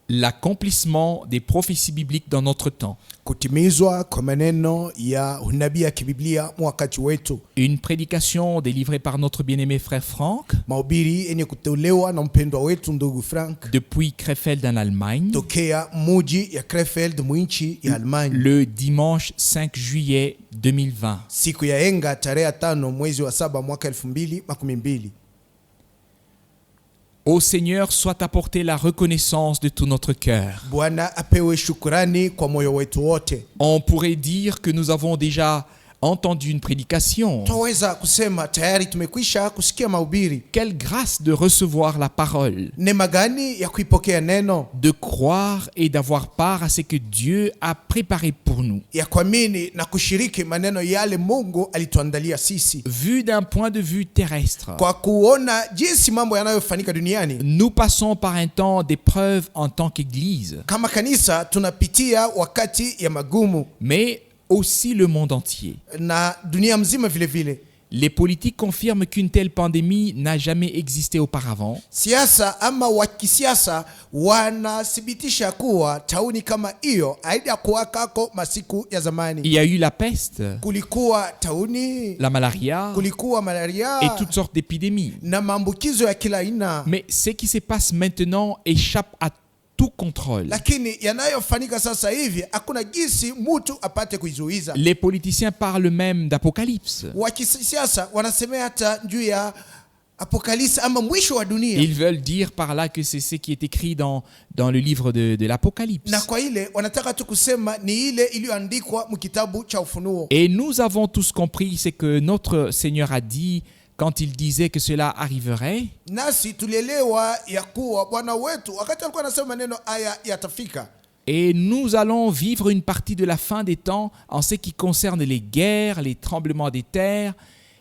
l'accomplissement des prophéties bibliques dans notre temps. Kutimizwa kwa maneno ya unabii ya kibiblia wakati wetu. Une prédication délivrée par notre bien-aimé frère Franck Mahubiri yenye kutolewa na mpendwa wetu ndugu Frank depuis Krefeld en Allemagne tokea muji ya Krefeld mwinchi ya Allemagne le dimanche 5 juillet 2020. Siku ya enga tarehe 5 mwezi wa 7 mwaka 2012. Au Seigneur soit apportée la reconnaissance de tout notre cœur. Bwana apewe shukrani kwa moyo wetu wote. On pourrait dire que nous avons déjà entendu une prédication. Twaweza kusema tayari tumekwisha kusikia mahubiri. Quelle grâce de recevoir la parole, Neema gani ya kuipokea neno, de croire et d'avoir part à ce que Dieu a préparé pour nous. ya kuamini na kushiriki maneno yale Mungu alituandalia sisi. Vu d'un point de vue terrestre, Kwa kuona jinsi mambo yanayofanyika duniani, nous passons par un temps d'épreuve en tant qu'Église, kama kanisa tunapitia wakati ya magumu mais aussi le monde entier. na dunia mzima vile vile. Les politiques confirment qu'une telle pandémie n'a jamais existé auparavant. Siasa ama wakisiasa wanathibitisha kuwa tauni kama hiyo haijakuwa kako masiku ya zamani. Il y a eu la peste, Kulikuwa tauni, la malaria kulikuwa malaria et toutes sortes d'épidémies. na maambukizo ya kila aina. Mais ce qui se passe maintenant échappe à tout contrôle. Lakini yanayofanyika sasa hivi hakuna jinsi mtu apate kuizuiza. Les politiciens parlent même d'Apocalypse. Wakisiasa wanasemea hata juu ya apokalipsi ama mwisho wa dunia. Ils veulent dire par là que c'est ce qui est écrit dans le livre de l'Apocalypse. Na kwa ile wanataka tu kusema ni ile iliyoandikwa mkitabu cha Ufunuo. Et nous avons tous compris ce que notre Seigneur a dit quand il disait que cela arriverait. Nasi tulielewa ya kuwa Bwana wetu wakati alikuwa anasema maneno haya yatafika. Et nous allons vivre une partie de la fin des temps en ce qui concerne les guerres, les tremblements des terres,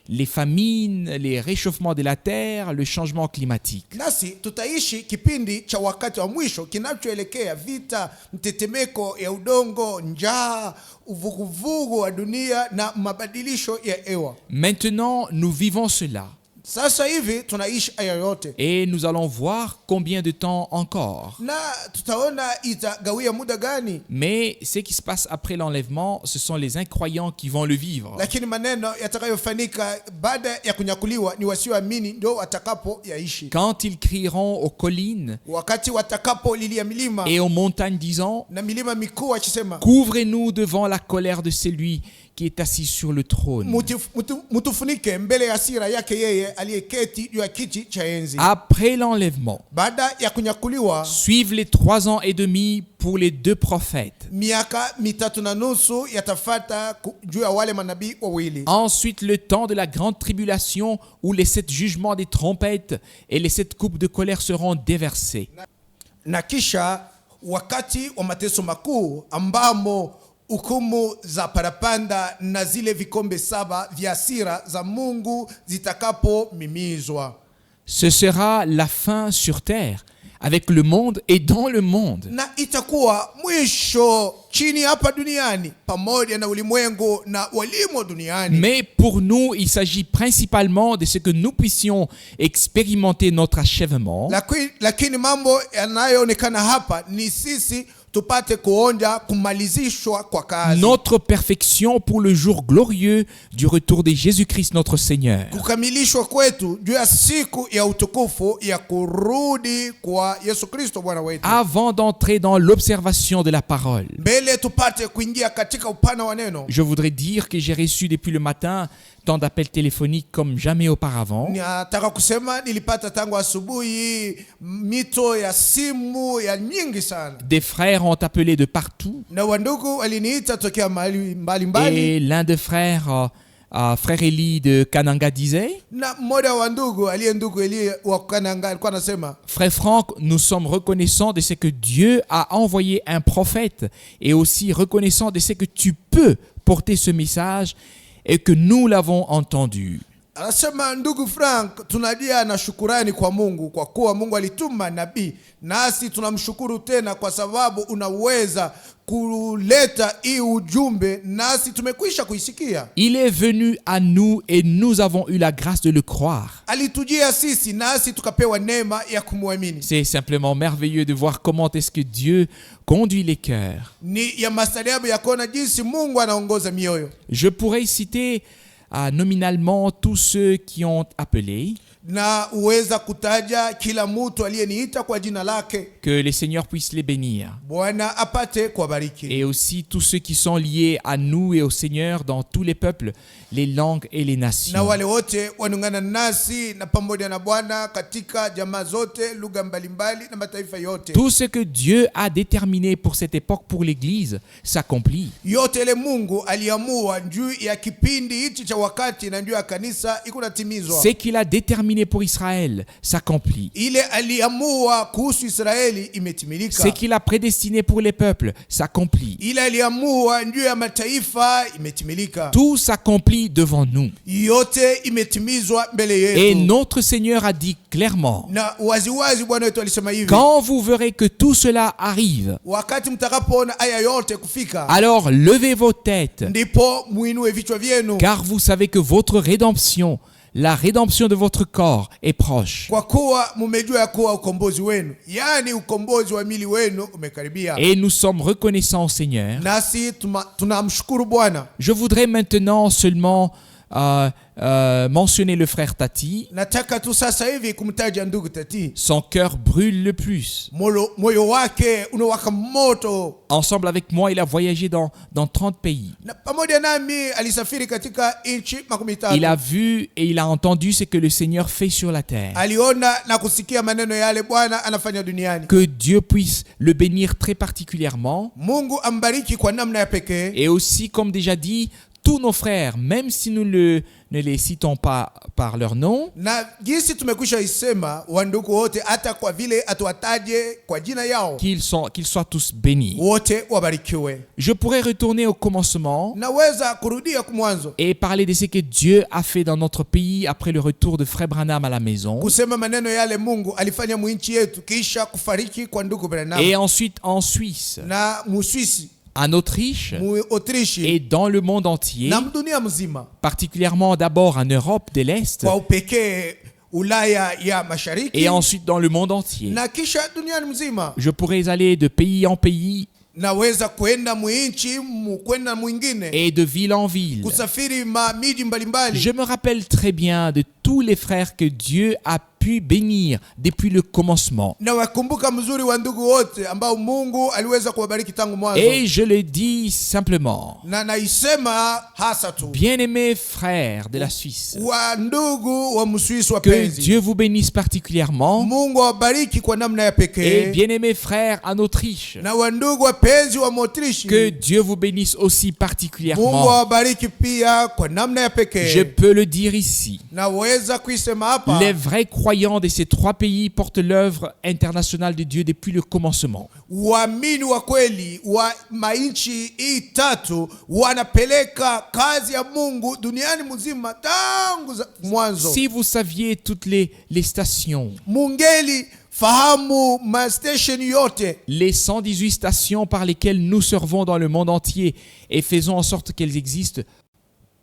les famines, les réchauffements de la terre, le changement climatique. Nasi tutaishi kipindi cha wakati wa mwisho kinachoelekea vita, mtetemeko ya udongo, njaa, uvuguvugu wa dunia na mabadilisho ya hewa. Maintenant, nous vivons cela. Sasa hivi tunaishi haya yote. Et nous allons voir combien de temps encore. Na tutaona itagawia muda gani. Mais ce qui se passe après l'enlèvement, ce sont les incroyants qui vont le vivre. Lakini maneno yatakayofanyika baada ya kunyakuliwa ni wasioamini ndio watakapo yaishi. Quand ils crieront aux collines Wakati watakapo lilia milima et aux montagnes disant na milima mikuu akisema, couvrez-nous devant la colère de celui qui est assis sur le trône. mutufunike mbele ya hasira yake yeye aliyeketi juu ya kiti cha enzi. Après l'enlèvement, Baada ya kunyakuliwa suivent les 3 ans et demi pour les 2 prophètes. miaka 3.5 yatafata juu ya wale manabii wawili. Ensuite, le temps de la grande tribulation où les 7 jugements des trompettes et les 7 coupes de colère seront déversés. Na kisha wakati wa mateso makuu ambamo hukumu za parapanda na zile vikombe 7 vya hasira za Mungu zitakapomimizwa. Ce sera la fin sur terre, avec le monde et dans le monde. Na itakuwa mwisho chini hapa duniani pamoja na ulimwengu na walimo duniani. Mais pour nous, il s'agit principalement de ce que nous puissions expérimenter notre achèvement. Lakini mambo yanayoonekana hapa ni sisi tupate kuonja kumalizishwa kwa kazi. Notre perfection pour le jour glorieux du retour de Jésus-Christ notre Seigneur. Kukamilishwa kwetu juu ya siku ya utukufu ya kurudi kwa Yesu Kristo Bwana wetu. Avant d'entrer dans l'observation de la parole, Mbele tupate kuingia katika upana wa neno. je voudrais dire que j'ai reçu depuis le matin tant d'appels téléphoniques comme jamais auparavant. Nataka kusema nilipata tangu asubuhi mito ya simu ya nyingi sana. Des frères ont appelé de partout. Na wandugu waliniita tokea mahali mbalimbali. Et l'un des frères, frère Eli de Kananga disait, Na mmoja wa ndugu aliye ndugu Eli wa Kananga alikuwa anasema, Frère Franck, nous sommes reconnaissants de ce que Dieu a envoyé un prophète et aussi reconnaissants de ce que tu peux porter ce message et que nous l'avons entendu. Anasema ndugu Frank, tunadia na shukurani kwa Mungu kwa kuwa Mungu alituma nabii, nasi tunamshukuru tena kwa sababu unaweza kuleta hii ujumbe nasi tumekwisha kuisikia. Il est venu à nous et nous avons eu la grâce de le croire. Alitujia sisi nasi tukapewa neema ya kumwamini. C'est simplement merveilleux de voir comment est-ce que Dieu conduit les cœurs. Ni ya mastaajabu ya kuona jinsi Mungu anaongoza mioyo. Je pourrais citer nominalement tous ceux qui ont appelé. Na uweza kutaja kila mtu aliyeniita kwa jina lake. Que les seigneurs puissent les bénir. Bwana apate kuwabariki. Et aussi tous ceux qui sont liés à nous et au Seigneur dans tous les peuples, les langues et les nations. Na wale wote wanungana nasi na pamoja na Bwana katika jamaa zote, lugha mbalimbali na mataifa yote. Tout ce que Dieu a déterminé pour cette époque pour l'Église s'accomplit. Yote ile Mungu aliamua juu ya kipindi hichi cha wakati na juu ya kanisa ikunatimizwa. Ce qu'il a déterminé pour Israël s'accomplit. Ile aliamua kuhusu Israeli imetimilika. Ce qu'il a prédestiné pour les peuples s'accomplit. Ile aliamua juu ya mataifa imetimilika. Tout s'accomplit devant nous. Yote imetimizwa mbele yetu. Et notre Seigneur a dit clairement, na waziwazi Bwana wetu alisema hivi, quand vous verrez que tout cela arrive, wakati mtakapoona haya yote kufika, alors levez vos têtes, ndipo muinue vichwa vyenu, car vous savez que votre rédemption, la rédemption de votre corps est proche. Kwa kuwa mumejua ya kuwa ukombozi wenu, yani ukombozi wa mili wenu umekaribia. Et nous sommes reconnaissants au Seigneur. Nasi tunamshukuru Bwana. Je voudrais maintenant seulement mentionner le frère Tati. Nataka tu sasa hivi kumtaja ndugu Tati. Son cœur brûle le plus. Moyo wake unawaka moto. Ensemble avec moi, il a voyagé dans 30 pays. Na pamoja nami alisafiri katika nchi 13. Il a vu et il a entendu ce que le Seigneur fait sur la terre. Aliona na kusikia maneno yale Bwana anafanya duniani. Que Dieu puisse le bénir très particulièrement. Mungu ambariki kwa namna ya pekee. Et aussi, comme déjà dit, tous nos frères, même si nous ne les citons pas par leur nom, na jinsi tumekwisha isema wandugu wote hata kwa vile atuwataje kwa jina yao, qu'ils soient tous bénis. Wote wabarikiwe. Je pourrais retourner au commencement naweza kurudia kumwanzo et parler de ce que Dieu a fait dans notre pays après le retour de Frère Branham à la maison. Kusema maneno yale Mungu alifanya mwinchi yetu kisha kufariki kwa ndugu Branham. Et ensuite en Suisse. Na Muswisi. En Autriche et dans le monde entier, particulièrement d'abord en Europe de l'Est et ensuite dans le monde entier. Je pourrais aller de pays en pays et de ville en ville. Je me rappelle très bien de tous les frères que Dieu a pu bénir depuis le commencement. Et je le dis simplement. Bien-aimés frères de la Suisse, que Dieu vous bénisse particulièrement. Et bien-aimés frères en Autriche, que Dieu vous bénisse aussi particulièrement. Je peux le dire ici. Les vrais croyants de ces trois pays portent l'œuvre internationale de Dieu depuis le commencement. Si vous saviez toutes les stations, les 118 stations par lesquelles nous servons dans le monde entier et faisons en sorte qu'elles existent,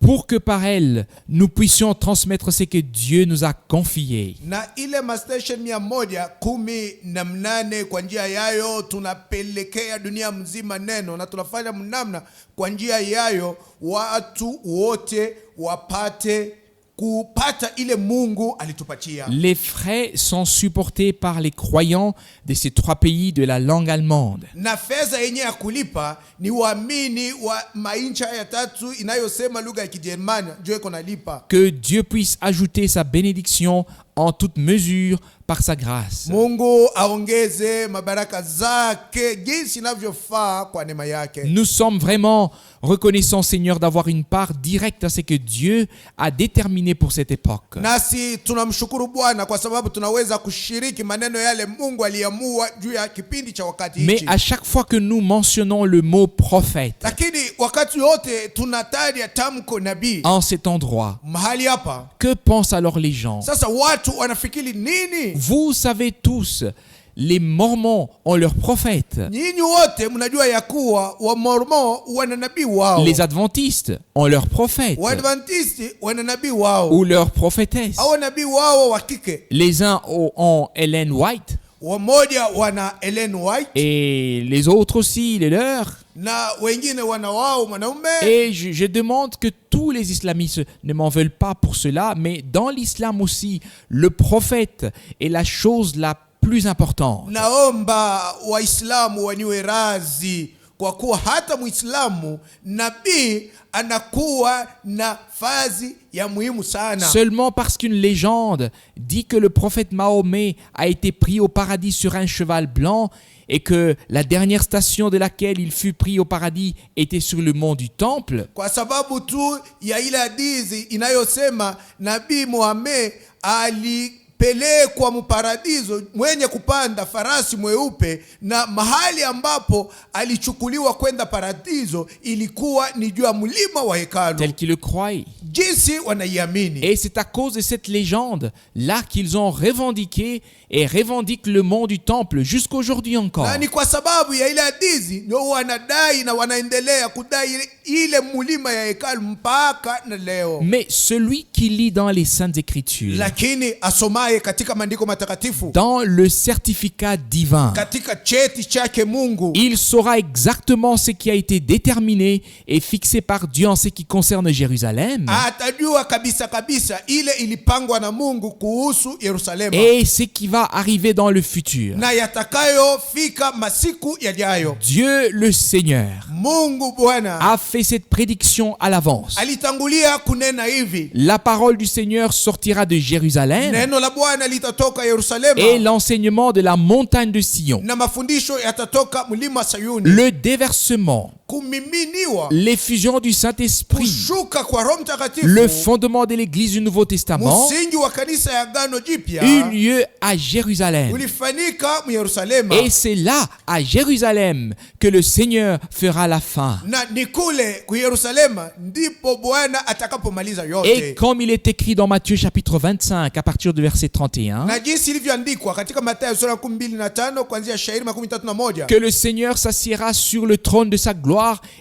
pour que par elles, nous puissions transmettre ce que Dieu nous a confié. Na ile station 118 kwa njia yayo tunapelekea dunia mzima neno na tunafanya mnamna kwa njia yayo watu wote wapate kupata ile Mungu alitupatia. Les frais sont supportés par les croyants de ces trois pays de la langue allemande. Na fedha yenye ya kulipa ni waamini wa maincha ya tatu inayosema lugha ya Kijerumani ndio iko nalipa. Que Dieu puisse ajouter sa bénédiction en toute mesure par sa grâce. Mungu aongeze mabaraka zake jinsi inavyofaa kwa neema yake. Nous sommes vraiment reconnaissants, Seigneur, d'avoir une part directe à ce que Dieu a déterminé pour cette époque. Nasi tunamshukuru Bwana kwa sababu tunaweza kushiriki maneno yale Mungu aliamua juu ya kipindi cha wakati Mais hichi. à chaque fois que nous mentionnons le mot prophète Lakini wakati wote tunataja tamko nabii en cet endroit, mahali hapa, que pensent alors les gens? sasa watu wanafikiri nini? Vous savez tous, les Mormons ont leurs prophètes. Nyinyi wote mnajua ya kuwa wa Mormon wana nabii wao. Les Adventistes ont leurs prophètes Waadventisti wana nabii wao ou leurs prophétesses. au nabii wao wa kike. Les uns ont Ellen White Wamoja wana Ellen White et les autres aussi les leurs. na wengine wana wao mwanaume. Et je demande que tous les islamistes ne m'en veulent pas pour cela, mais dans l'islam aussi, le prophète est la chose la plus importante. Naomba Waislamu waniwe razi kwa kuwa hata Muislamu nabii anakuwa na fazi ya muhimu sana. Seulement parce qu'une légende dit que le prophète Mahomet a été pris au paradis sur un cheval blanc et que la dernière station de laquelle il fut pris au paradis était sur le mont du Temple. Kwa sababu tu ya ile hadithi inayosema Nabii Muhammad alipelekwa mparadiso mwenye kupanda farasi mweupe, na mahali ambapo alichukuliwa kwenda paradiso ilikuwa ni juu ya mlima wa hekalu. Tel qu'ils le croyaient. Jinsi wanaiamini. Et c'est à cause de cette légende-là qu'ils ont revendiqué et revendiquent le mont du Temple jusqu'aujourd'hui encore. Na ni kwa sababu ya ile hadithi ndio wanadai na wanaendelea kudai ile mulima ya hekalu mpaka na leo. Mais celui qui lit dans les Saintes Écritures, Lakini asomaye katika maandiko matakatifu, dans le certificat divin, katika cheti chake Mungu, il saura exactement ce qui a été déterminé et fixé par Dieu en ce qui concerne Jérusalem atajua kabisa kabisa ile ilipangwa na Mungu kuhusu Yerusalemu et ce qui va arriver dans le futur. na yatakayofika masiku yajayo. Dieu le Seigneur Mungu Bwana a fait cette prédiction à l'avance. alitangulia kunena hivi, La parole du Seigneur sortira de Jérusalem neno la Bwana litatoka Yerusalemu et l'enseignement de la montagne de Sion. na mafundisho yatatoka mlima Sayuni. Le déversement, Kumiminiwa, l'effusion du Saint-Esprit, kushuka kwa Roho Mtakatifu, le fondement de l'Église du Nouveau Testament msingi wa kanisa ya Agano Jipya eut lieu à Jérusalem. ulifanyika mu Yerusalemu. Et c'est là, à Jérusalem, que le Seigneur fera la fin. Na ni kule ku Yerusalemu ndipo Bwana atakapomaliza Et yote. comme il est écrit dans Matthieu chapitre 25 à partir du verset 31, Na jinsi ilivyoandikwa katika Mathayo sura 25 kuanzia shairi 31, que le Seigneur s'assiera sur le trône de sa gloire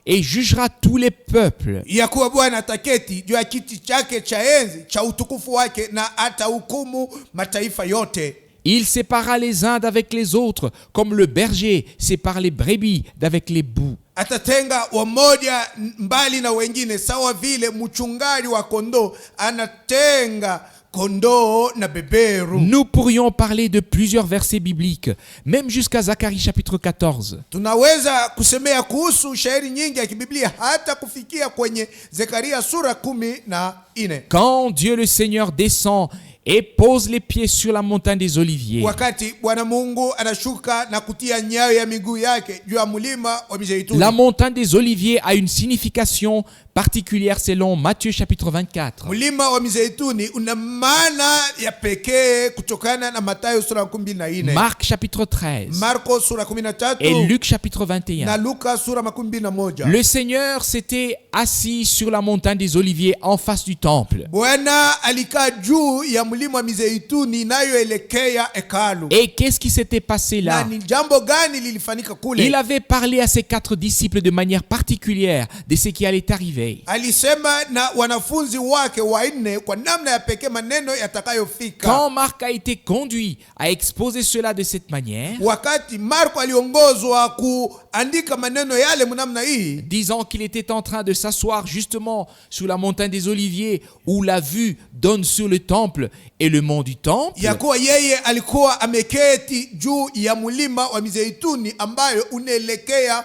et jugera tous les peuples. ya kuwa Bwana ataketi juu ya kiti chake cha enzi cha utukufu wake na atahukumu mataifa yote. Il séparera les uns d'avec les autres, comme le berger sépare les brebis d'avec les boucs. Atatenga wamoja mbali na wengine, sawa vile mchungaji wa kondoo anatenga kondoo na beberu. Nous pourrions parler de plusieurs versets bibliques, même jusqu'à Zacharie chapitre 14. Tunaweza kusemea kuhusu shairi nyingi ya kibiblia hata kufikia kwenye Zekaria sura 14. Quand Dieu le Seigneur descend et pose les pieds sur la montagne des Oliviers, Wakati Bwana Mungu anashuka na kutia nyayo ya miguu yake juu ya mlima wa Mizeituni. la montagne des Oliviers a une signification particulière selon Matthieu chapitre 24. Mlima wa Mizeituni una maana ya pekee kutokana na Mathayo sura 24, Marc chapitre 13 Marko sura 13 et Luc chapitre na 21. Luka sura 21. Le Seigneur s'était assis sur la montagne des Oliviers en face du temple. Bwana alikaa juu ya mlima wa Mizeituni inayoelekea hekalu. Et qu'est-ce qui s'était passé Na là? ni jambo gani lilifanyika kule? Il avait parlé à ses 4 disciples de manière particulière de ce qui allait arriver. Alisema na wanafunzi wake wanne kwa namna ya pekee maneno yatakayofika. Quand Marc a été conduit à exposer cela de cette manière, Wakati Marko aliongozwa kuandika maneno yale mnamna hii, disant qu'il était en train de s'asseoir justement sur la montagne des Oliviers où la vue donne sur le temple et le mont du temple, ya kuwa yeye alikuwa ameketi juu ya mlima wa Mizeituni ambayo unaelekea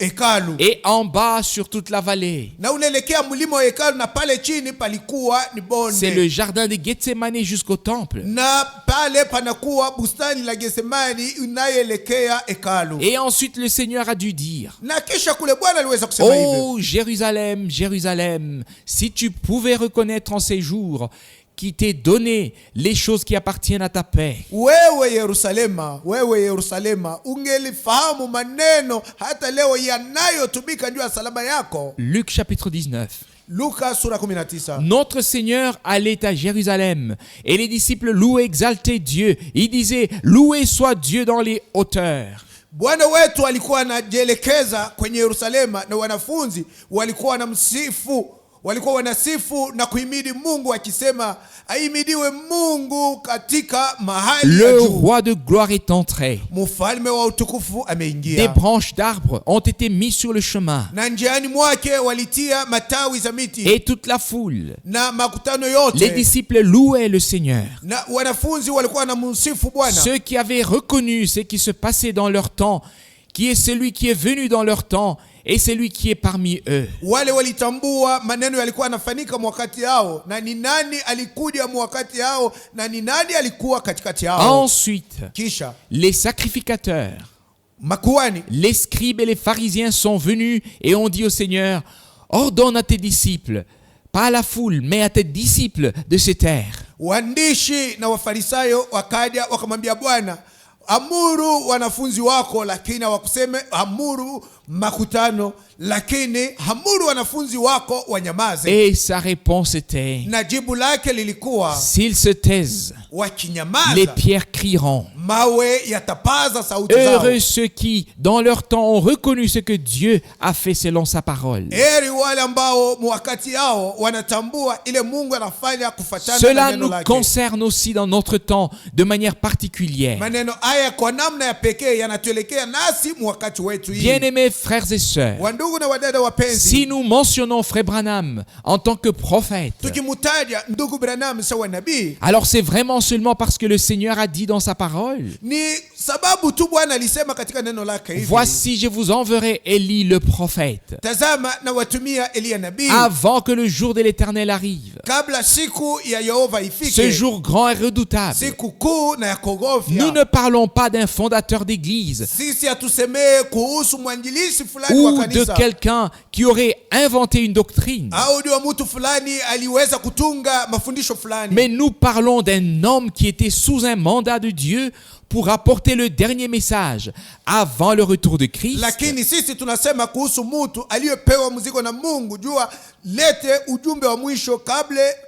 hekalu, Et en bas, sur toute la vallée, na unaelekea mlima wa hekalu, na pale chini palikuwa ni bonde. c'est le jardin de Gethsemane jusqu'au temple. Na pale panakuwa bustani la Getsemani inayoelekea hekalu. Et ensuite, le Seigneur a dû dire: Na kisha kule Bwana aliweza kusema hivi: Oh Jérusalem, Jérusalem, si tu pouvais reconnaître en ces jours qui t'est donné les choses qui appartiennent à ta paix. wewe Yerusalema, ungelifahamu maneno hata leo yanayotumika juu ya salama yako. Luc chapitre 19. Luka sura 19. Notre Seigneur allait à Jérusalem et les disciples louaient, exaltaient Dieu. Ils disaient: Loué soit Dieu dans les hauteurs. Bwana wetu alikuwa anajielekeza kwenye Yerusalema, na wanafunzi walikuwa wanasifu na kuhimidi Mungu, akisema ahimidiwe Mungu katika mahali ya Le juu. roi de gloire est entré. Mfalme wa utukufu Des ameingia, branches d'arbres ont été mises sur le chemin. na njiani mwake walitia matawi za miti, Et toute la foule, na makutano les yote, disciples louaient le Seigneur. na wanafunzi walikuwa wanamsifu Bwana. Ceux qui avaient reconnu ce qui se passait dans leur temps, qui est celui qui est venu dans leur temps et celui qui est parmi eux. Wale walitambua maneno yalikuwa yanafanyika mwakati yao, na ni nani alikuja mwakati yao, na ni nani alikuwa katikati yao. Ensuite, Kisha les sacrificateurs, makuhani, les scribes et les pharisiens sont venus et ont dit au Seigneur: Ordonne à tes disciples, pas à la foule, mais à tes disciples de se taire. waandishi na wafarisayo wakaja wakamwambia Bwana, amuru wanafunzi wako, lakini hawakuseme amuru makutano, lakini amuru wanafunzi wako wanyamaze. Et sa réponse était: Na jibu lake lilikuwa, S'ils se taisent, les wakinyamaza pierres crieront. mawe yatapaza sauti zao. Heureux ceux qui, dans leur temps, ont reconnu ce que Dieu a fait selon sa parole. Heri wale ambao wakati yao wanatambua ile Mungu anafanya kufuatana na Cela neno nous lake. concerne aussi dans notre temps de manière particulière. Maneno haya kwa namna ya pekee yanatuelekea nasi wakati wetu hii. Bien-aimés frères et sœurs, Wandugu na wadada wapenzi, si nous mentionnons Frère Branham en tant que prophète, tukimutaja ndugu Branham sawa nabii, alors c'est vraiment seulement parce que le Seigneur a dit dans sa parole: ni sababu tu Bwana alisema katika neno lake hivi: Voici, je vous enverrai Élie le prophète, tazama na watumia Elia nabii, avant que le jour de l'Éternel arrive. kabla siku ya Yehova Ce ifike, jour grand et redoutable. siku kuu na ya kogofya. Nous ne parlons pas d'un fondateur d'église Sisi hatusemee kuhusu mwanjilisi fulani wa ou de kanisa, quelqu'un qui aurait inventé une doctrine, au ndio mtu fulani aliweza kutunga mafundisho fulani. mais nous parlons d'un homme qui était sous un mandat de Dieu pour apporter le dernier message avant le retour de Christ. Lakini sisi tunasema kuhusu mtu aliyepewa mzigo na Mungu, jua lete ujumbe wa mwisho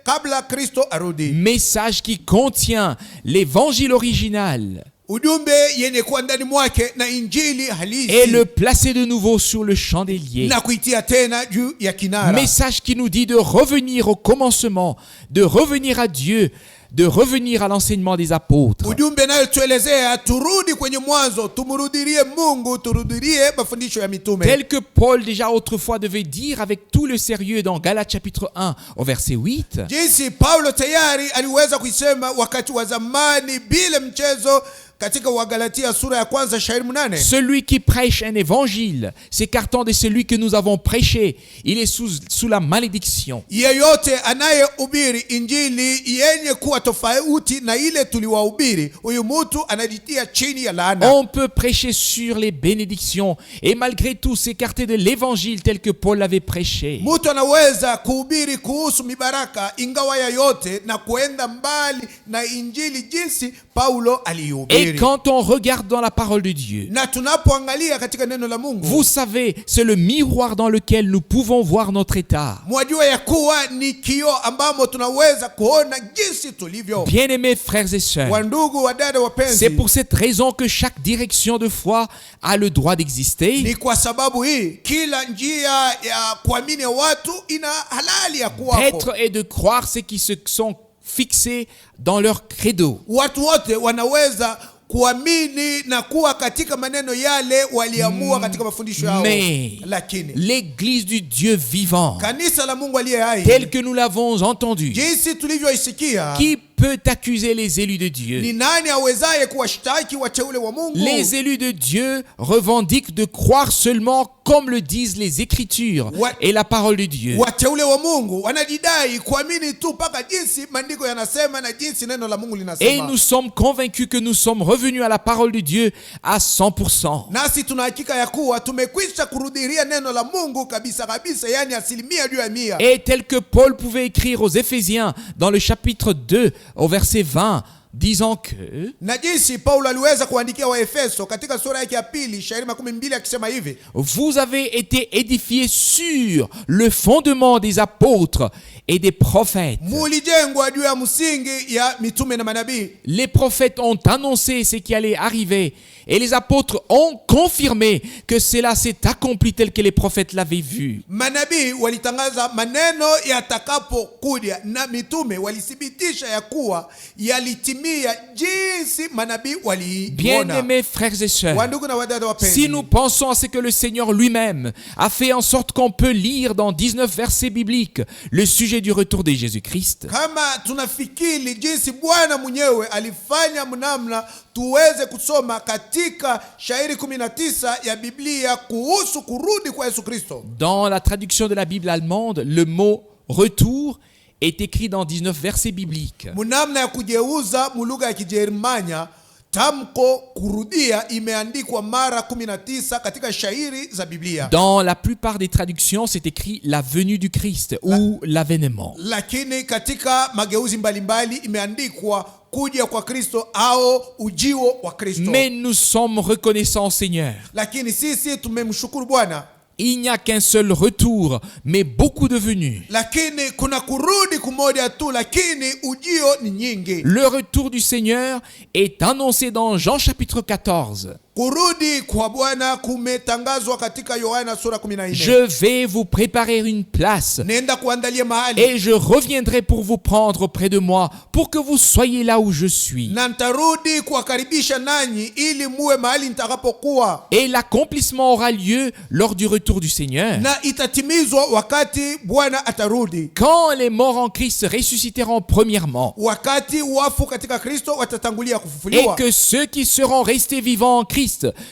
kabla Kristo arudi. Message qui contient l'évangile original Ujumbe yenye kuwa ndani mwake na injili halisi, et le placer de nouveau sur le chandelier. na kuitia tena juu ya kinara. Message qui nous dit de revenir au commencement, de revenir à Dieu, de revenir à l'enseignement des apôtres. Ujumbe nayo tuelezea turudi kwenye mwanzo, tumrudilie Mungu, turudilie mafundisho ya mitume. Tel que Paul déjà autrefois devait dire avec tout le sérieux dans Galates chapitre 1 au verset 8. Jinsi Paulo tayari aliweza kuisema wakati wa zamani bila mchezo katika Wagalatia sura ya kwanza shairi 8. Celui qui prêche un évangile s'écartant de celui que nous avons prêché, il est sous la malédiction. Yeyote anayehubiri injili yenye kuwa tofauti na ile tuliwahubiri, huyu mtu anajitia chini ya laana. On peut prêcher sur les bénédictions et malgré tout s'écarter de l'évangile tel que Paul l'avait prêché. Mtu anaweza kuhubiri kuhusu mibaraka ingawa ya yote na kuenda mbali na injili jinsi Paulo alihubiri. Et quand on regarde dans la parole de Dieu, Na tunapoangalia katika neno la Mungu, vous savez, c'est le miroir dans lequel nous pouvons voir notre état. mwajua ya kuwa ni kioo ambamo tunaweza kuona jinsi tulivyo. Bien-aimés frères et sœurs, Wandugu wadada wapenzi, c'est pour cette raison que chaque direction de foi a le droit d'exister. ni kwa sababu hii kila njia ya kuamini watu ina halali ya kuwako. D'être et de croire ce qui se sont fixés dans leur credo. Watu wote wanaweza kuamini na kuwa katika maneno yale waliamua katika mafundisho yao. Mais Lakini l'église du Dieu vivant, kanisa la Mungu aliye hai, tel que nous l'avons entendu, jinsi tulivyoisikia, qui peut accuser les élus de Dieu? Ni nani awezaye kuwashtaki wateule wa Mungu? Les élus de Dieu revendiquent de croire seulement comme le disent les Écritures et la parole de Dieu. Wateule wa Mungu wanajidai kuamini tu mpaka jinsi maandiko yanasema na jinsi neno la Mungu linasema. Et nous sommes convaincus que nous sommes revenus à la parole de Dieu à 100%. Nasi tuna hakika ya kuwa tumekwisha kurudilia neno la Mungu kabisa kabisa, yani 100%. Et tel que Paul pouvait écrire aux Éphésiens dans le chapitre 2 au verset 20, disant que na jinsi Paulo aliweza kuandikia Waefeso katika sura yake ya pili shairi 12 akisema hivi: vous avez été édifiés sur le fondement des apôtres et des prophètes. Mulijengwa juu ya msingi ya mitume na manabii. Les prophètes ont annoncé ce qui allait arriver et les apôtres ont confirmé que cela s'est accompli tel que les prophètes l'avaient vu. Manabii walitangaza maneno yatakapokuja na mitume walithibitisha ya kuwa yalitimia jinsi manabii waliona. Bien-aimés frères et sœurs, Wandugu na wadada wapenzi, si nous pensons à ce que le Seigneur lui-même a fait en sorte qu'on peut lire dans 19 versets bibliques le sujet du retour de Jésus-Christ, kama tunafikiri jinsi Bwana mwenyewe alifanya mnamna tuweze kusoma katika shairi 19 ya Biblia kuhusu kurudi kwa Yesu Kristo. Dans la traduction de la Bible allemande, le mot retour est écrit dans 19 versets bibliques. Mnamna ya kugeuza mulugha ya Kijerumania, tamko kurudia imeandikwa mara 19 katika shairi za Biblia. Dans la plupart des traductions, c'est écrit la venue du Christ ou l'avènement. Lakini katika mageuzi mbalimbali imeandikwa kuja kwa Kristo au ujio wa Kristo. Mais nous sommes reconnaissants, Seigneur. Lakini sisi tumemshukuru Bwana. Il n'y a qu'un seul retour, mais beaucoup de venues. Lakini kuna kurudi kumoja tu, lakini ujio ni nyingi. Le retour du Seigneur est annoncé dans Jean chapitre 14. Kurudi kwa Bwana kumetangazwa katika Yohana sura 14. Je vais vous préparer une place Nenda kuandalia mahali et je reviendrai pour vous prendre auprès de moi pour que vous soyez là où je suis. na nitarudi kuwakaribisha nanyi ili muwe mahali nitakapokuwa. Et l'accomplissement aura lieu lors du retour du Seigneur. Na itatimizwa wakati Bwana atarudi. Quand les morts en Christ ressusciteront premièrement Wakati wafu katika Kristo watatangulia et kufufuliwa. que ceux qui seront restés vivants en Christ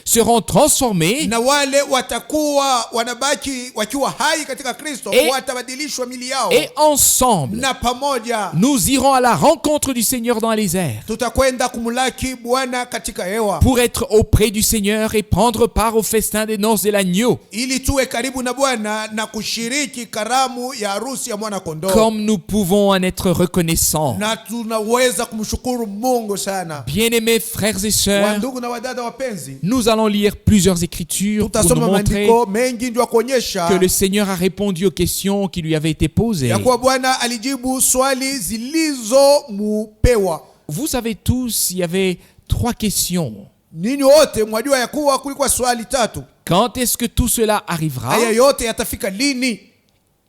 seront transformés Na wale watakuwa wanabaki wakiwa hai katika Kristo watabadilishwa mili yao. et ensemble Na pamoja nous irons à la rencontre du Seigneur dans les airs tutakwenda kumlaki Bwana katika hewa pour être auprès du Seigneur et prendre part au festin des noces de l'agneau, ili tuwe karibu na Bwana na kushiriki karamu ya harusi ya mwana kondoo. comme nous pouvons en être reconnaissants. Na tunaweza kumshukuru Mungu sana. Bien-aimés frères et sœurs, Wandugu na wadada wapenzi, nous allons lire plusieurs écritures pour nous tutasoma montrer maandiko mengi ndio kuonyesha que le Seigneur a répondu aux questions qui lui avaient été posées. ya kuwa Bwana alijibu swali zilizomupewa. Vous savez tous, il y avait 3 questions. Ninyi wote mwajua ya kuwa kulikuwa swali 3. Quand est-ce que tout cela arrivera? Haya yote yatafika lini?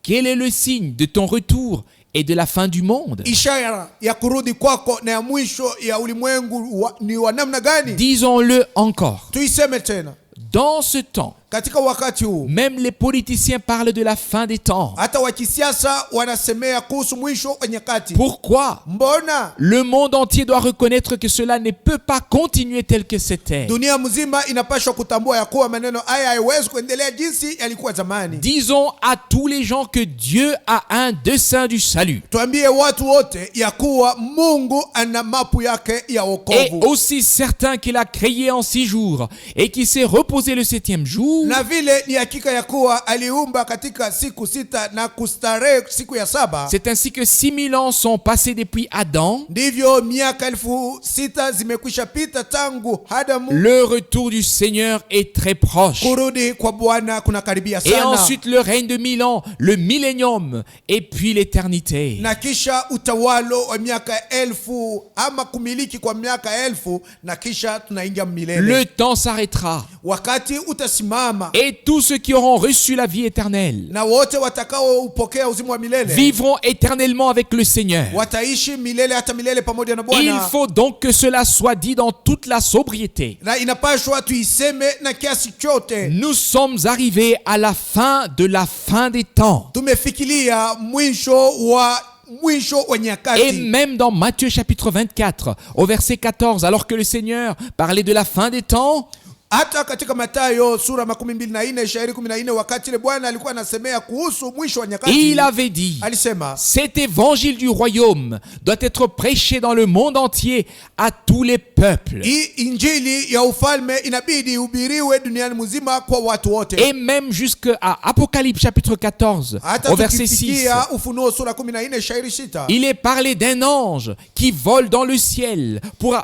Quel est le signe de ton retour et de la fin du monde? Ishara ya kurudi kwako na ya mwisho ya ulimwengu ni wa namna gani? Disons-le encore. Tuiseme tena. Dans ce temps, Katika wakati huu même les politiciens parlent de la fin des temps. hata wa kisiasa wanasemea kuhusu mwisho wa nyakati. Pourquoi? Mbona Le monde entier doit reconnaître que cela ne peut pas continuer tel que c'était. dunia mzima inapaswa kutambua ya kuwa maneno haya haiwezi kuendelea jinsi yalikuwa zamani. Disons à tous les gens que Dieu a un dessein du salut. Tuambie watu wote ya kuwa Mungu ana mapu yake ya Et wokovu. aussi certain qu'il a créé en 6 jours et qu'il s'est reposé le 7e jour, Na vile ni hakika ya kuwa aliumba katika siku 6 na kustarehe siku ya 7. c'est ainsi que 6000 ans sont passés depuis Adam. Ndivyo miaka 6000 zimekwisha pita tangu Adamu. Le retour du Seigneur est très proche. Kurudi kwa Bwana kunakaribia Et sana. ensuite le règne de 1000 ans, le millénium et puis l'éternité. Na kisha utawalo wa miaka 1000 ama kumiliki kwa miaka 1000 na kisha tunaingia milele. Le temps s'arrêtera Wakati utasimama et tous ceux qui auront reçu la vie éternelle na wote watakao upokea uzima wa milele vivront éternellement avec le Seigneur. wataishi milele hata milele pamoja na Il Bwana. faut donc que cela soit dit dans toute la sobriété. Na inapashwa tuiseme na kiasi chote. Nous sommes arrivés à la fin de la fin des temps. Tumefikiria mwisho wa mwisho wa Et nyakati. même dans Matthieu chapitre 24, au verset 14, alors que le Seigneur parlait de la fin des temps, Hata katika Mathayo sura 24 shairi 14, wakati ile Bwana alikuwa anasemea kuhusu mwisho wa nyakati, il avait dit, alisema cet évangile du royaume doit être prêché dans le monde entier à tous les peuples. hii injili ya ufalme inabidi ihubiriwe duniani mzima kwa watu wote. Et même jusqu'à Apocalypse chapitre 14, Hata au verset 6, tukifikia Ufunuo sura 14 shairi 6, il est parlé d'un ange qui vole dans le ciel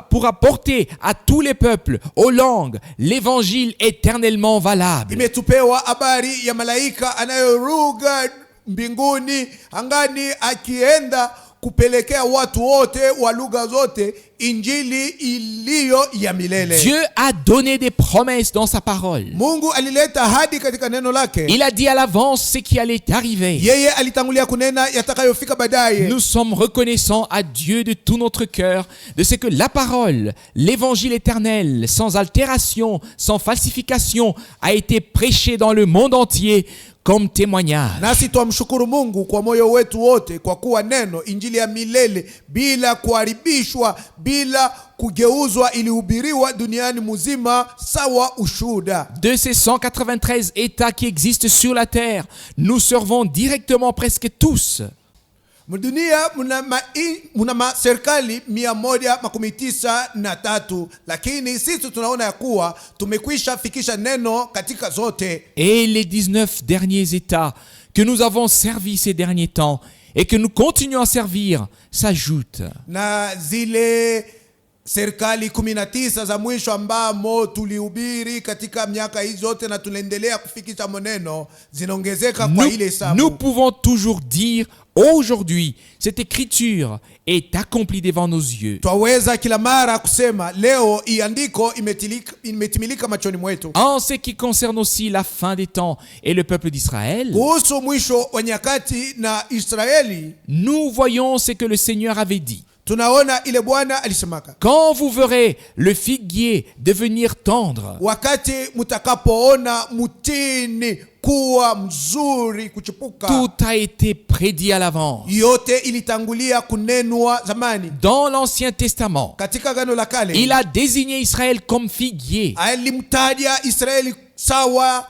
pour apporter à tous les peuples, aux langues, l'évangile éternellement valable. imetupewa habari ya malaika anayoruga mbinguni angani akienda kupelekea watu wote wa lugha zote injili iliyo ya milele. Dieu a donné des promesses dans sa parole. Mungu alileta ahadi katika neno lake. Il a dit à l'avance ce qui allait arriver. Yeye alitangulia kunena yatakayofika baadaye. Nous sommes reconnaissants à Dieu de tout notre cœur de ce que la parole, l'évangile éternel, sans altération, sans falsification, a été prêché dans le monde entier comme témoignage. Nasi twamshukuru Mungu kwa moyo wetu wote kwa kuwa neno injili ya milele bila kuharibishwa, bila kugeuzwa, ilihubiriwa duniani mzima sawa ushuhuda. De ces 193 États qui existent sur la terre, nous servons directement presque tous. Mdunia muna serikali 193, lakini sisi tunaona ya kuwa tumekwisha fikisha neno katika zote. Et les 19 derniers États que nous avons servis ces derniers temps et que nous continuons à servir s'ajoutent. Na zile serikali 19 za mwisho ambamo tulihubiri katika miaka hizo zote na tunaendelea kufikisha maneno zinaongezeka kwa ile hesabu. Nous pouvons toujours dire aujourd'hui, cette écriture est accomplie devant nos yeux. Twaweza kila mara kusema leo iandiko imetimilika machoni mwetu. En ce qui concerne aussi la fin des temps et le peuple d'Israël, Kuhusu mwisho wa nyakati na Israeli, nous voyons ce que le Seigneur avait dit. tunaona ile Bwana alisemaka, Quand vous verrez le figuier devenir tendre, wakati mutakapoona mutini kuwa mzuri kuchipuka, tout a été prédit à l'avance. yote ilitangulia kunenwa zamani. Dans l'Ancien Testament, Katika Agano la Kale il a désigné Israël comme figuier alimtaja Israeli sawa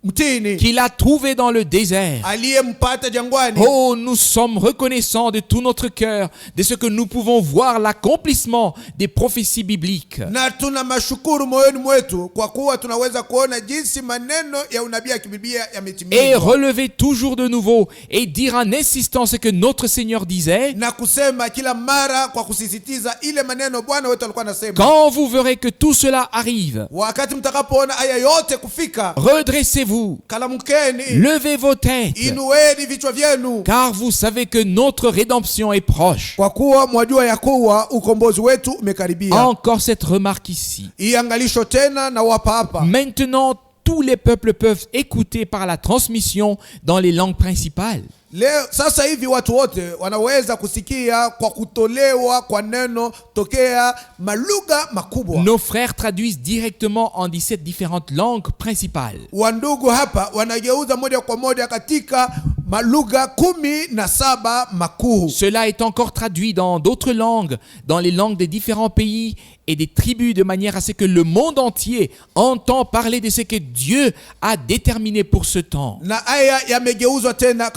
mtini qu'il a trouvé dans le désert. aliyempata jangwani. Oh, nous sommes reconnaissants de tout notre cœur de ce que nous pouvons voir l'accomplissement des prophéties bibliques. Na tuna mashukuru moyoni mwetu kwa kuwa tunaweza kuona jinsi maneno ya unabii ya kibiblia Et yametimizwa, relever toujours de nouveau et dire en insistant ce que notre Seigneur disait. na kusema kila mara kwa kusisitiza ile maneno Bwana wetu alikuwa anasema. Quand vous verrez que tout cela arrive, Wakati mtakapoona haya yote kufika, redressez-vous, kalamkeni, levez vos têtes, inueni vichwa vyenu, car vous savez que notre rédemption est proche. kwa kuwa mwajua ya kuwa ukombozi wetu umekaribia. Encore cette remarque ici. Iangalisho tena na wapa hapa. Maintenant, tous les peuples peuvent écouter par la transmission dans les langues principales. Leo sasa hivi watu wote wanaweza kusikia kwa kutolewa kwa neno tokea malugha makubwa. Nos frères traduisent directement en 17 différentes langues principales. Wandugu hapa wanageuza moja kwa moja katika malugha 17 makuu. Cela est encore traduit dans d'autres langues, dans les langues des différents pays et des tribus, de manière à ce que le monde entier entend parler de ce que Dieu a déterminé pour ce temps. Na haya yamegeuzwa tena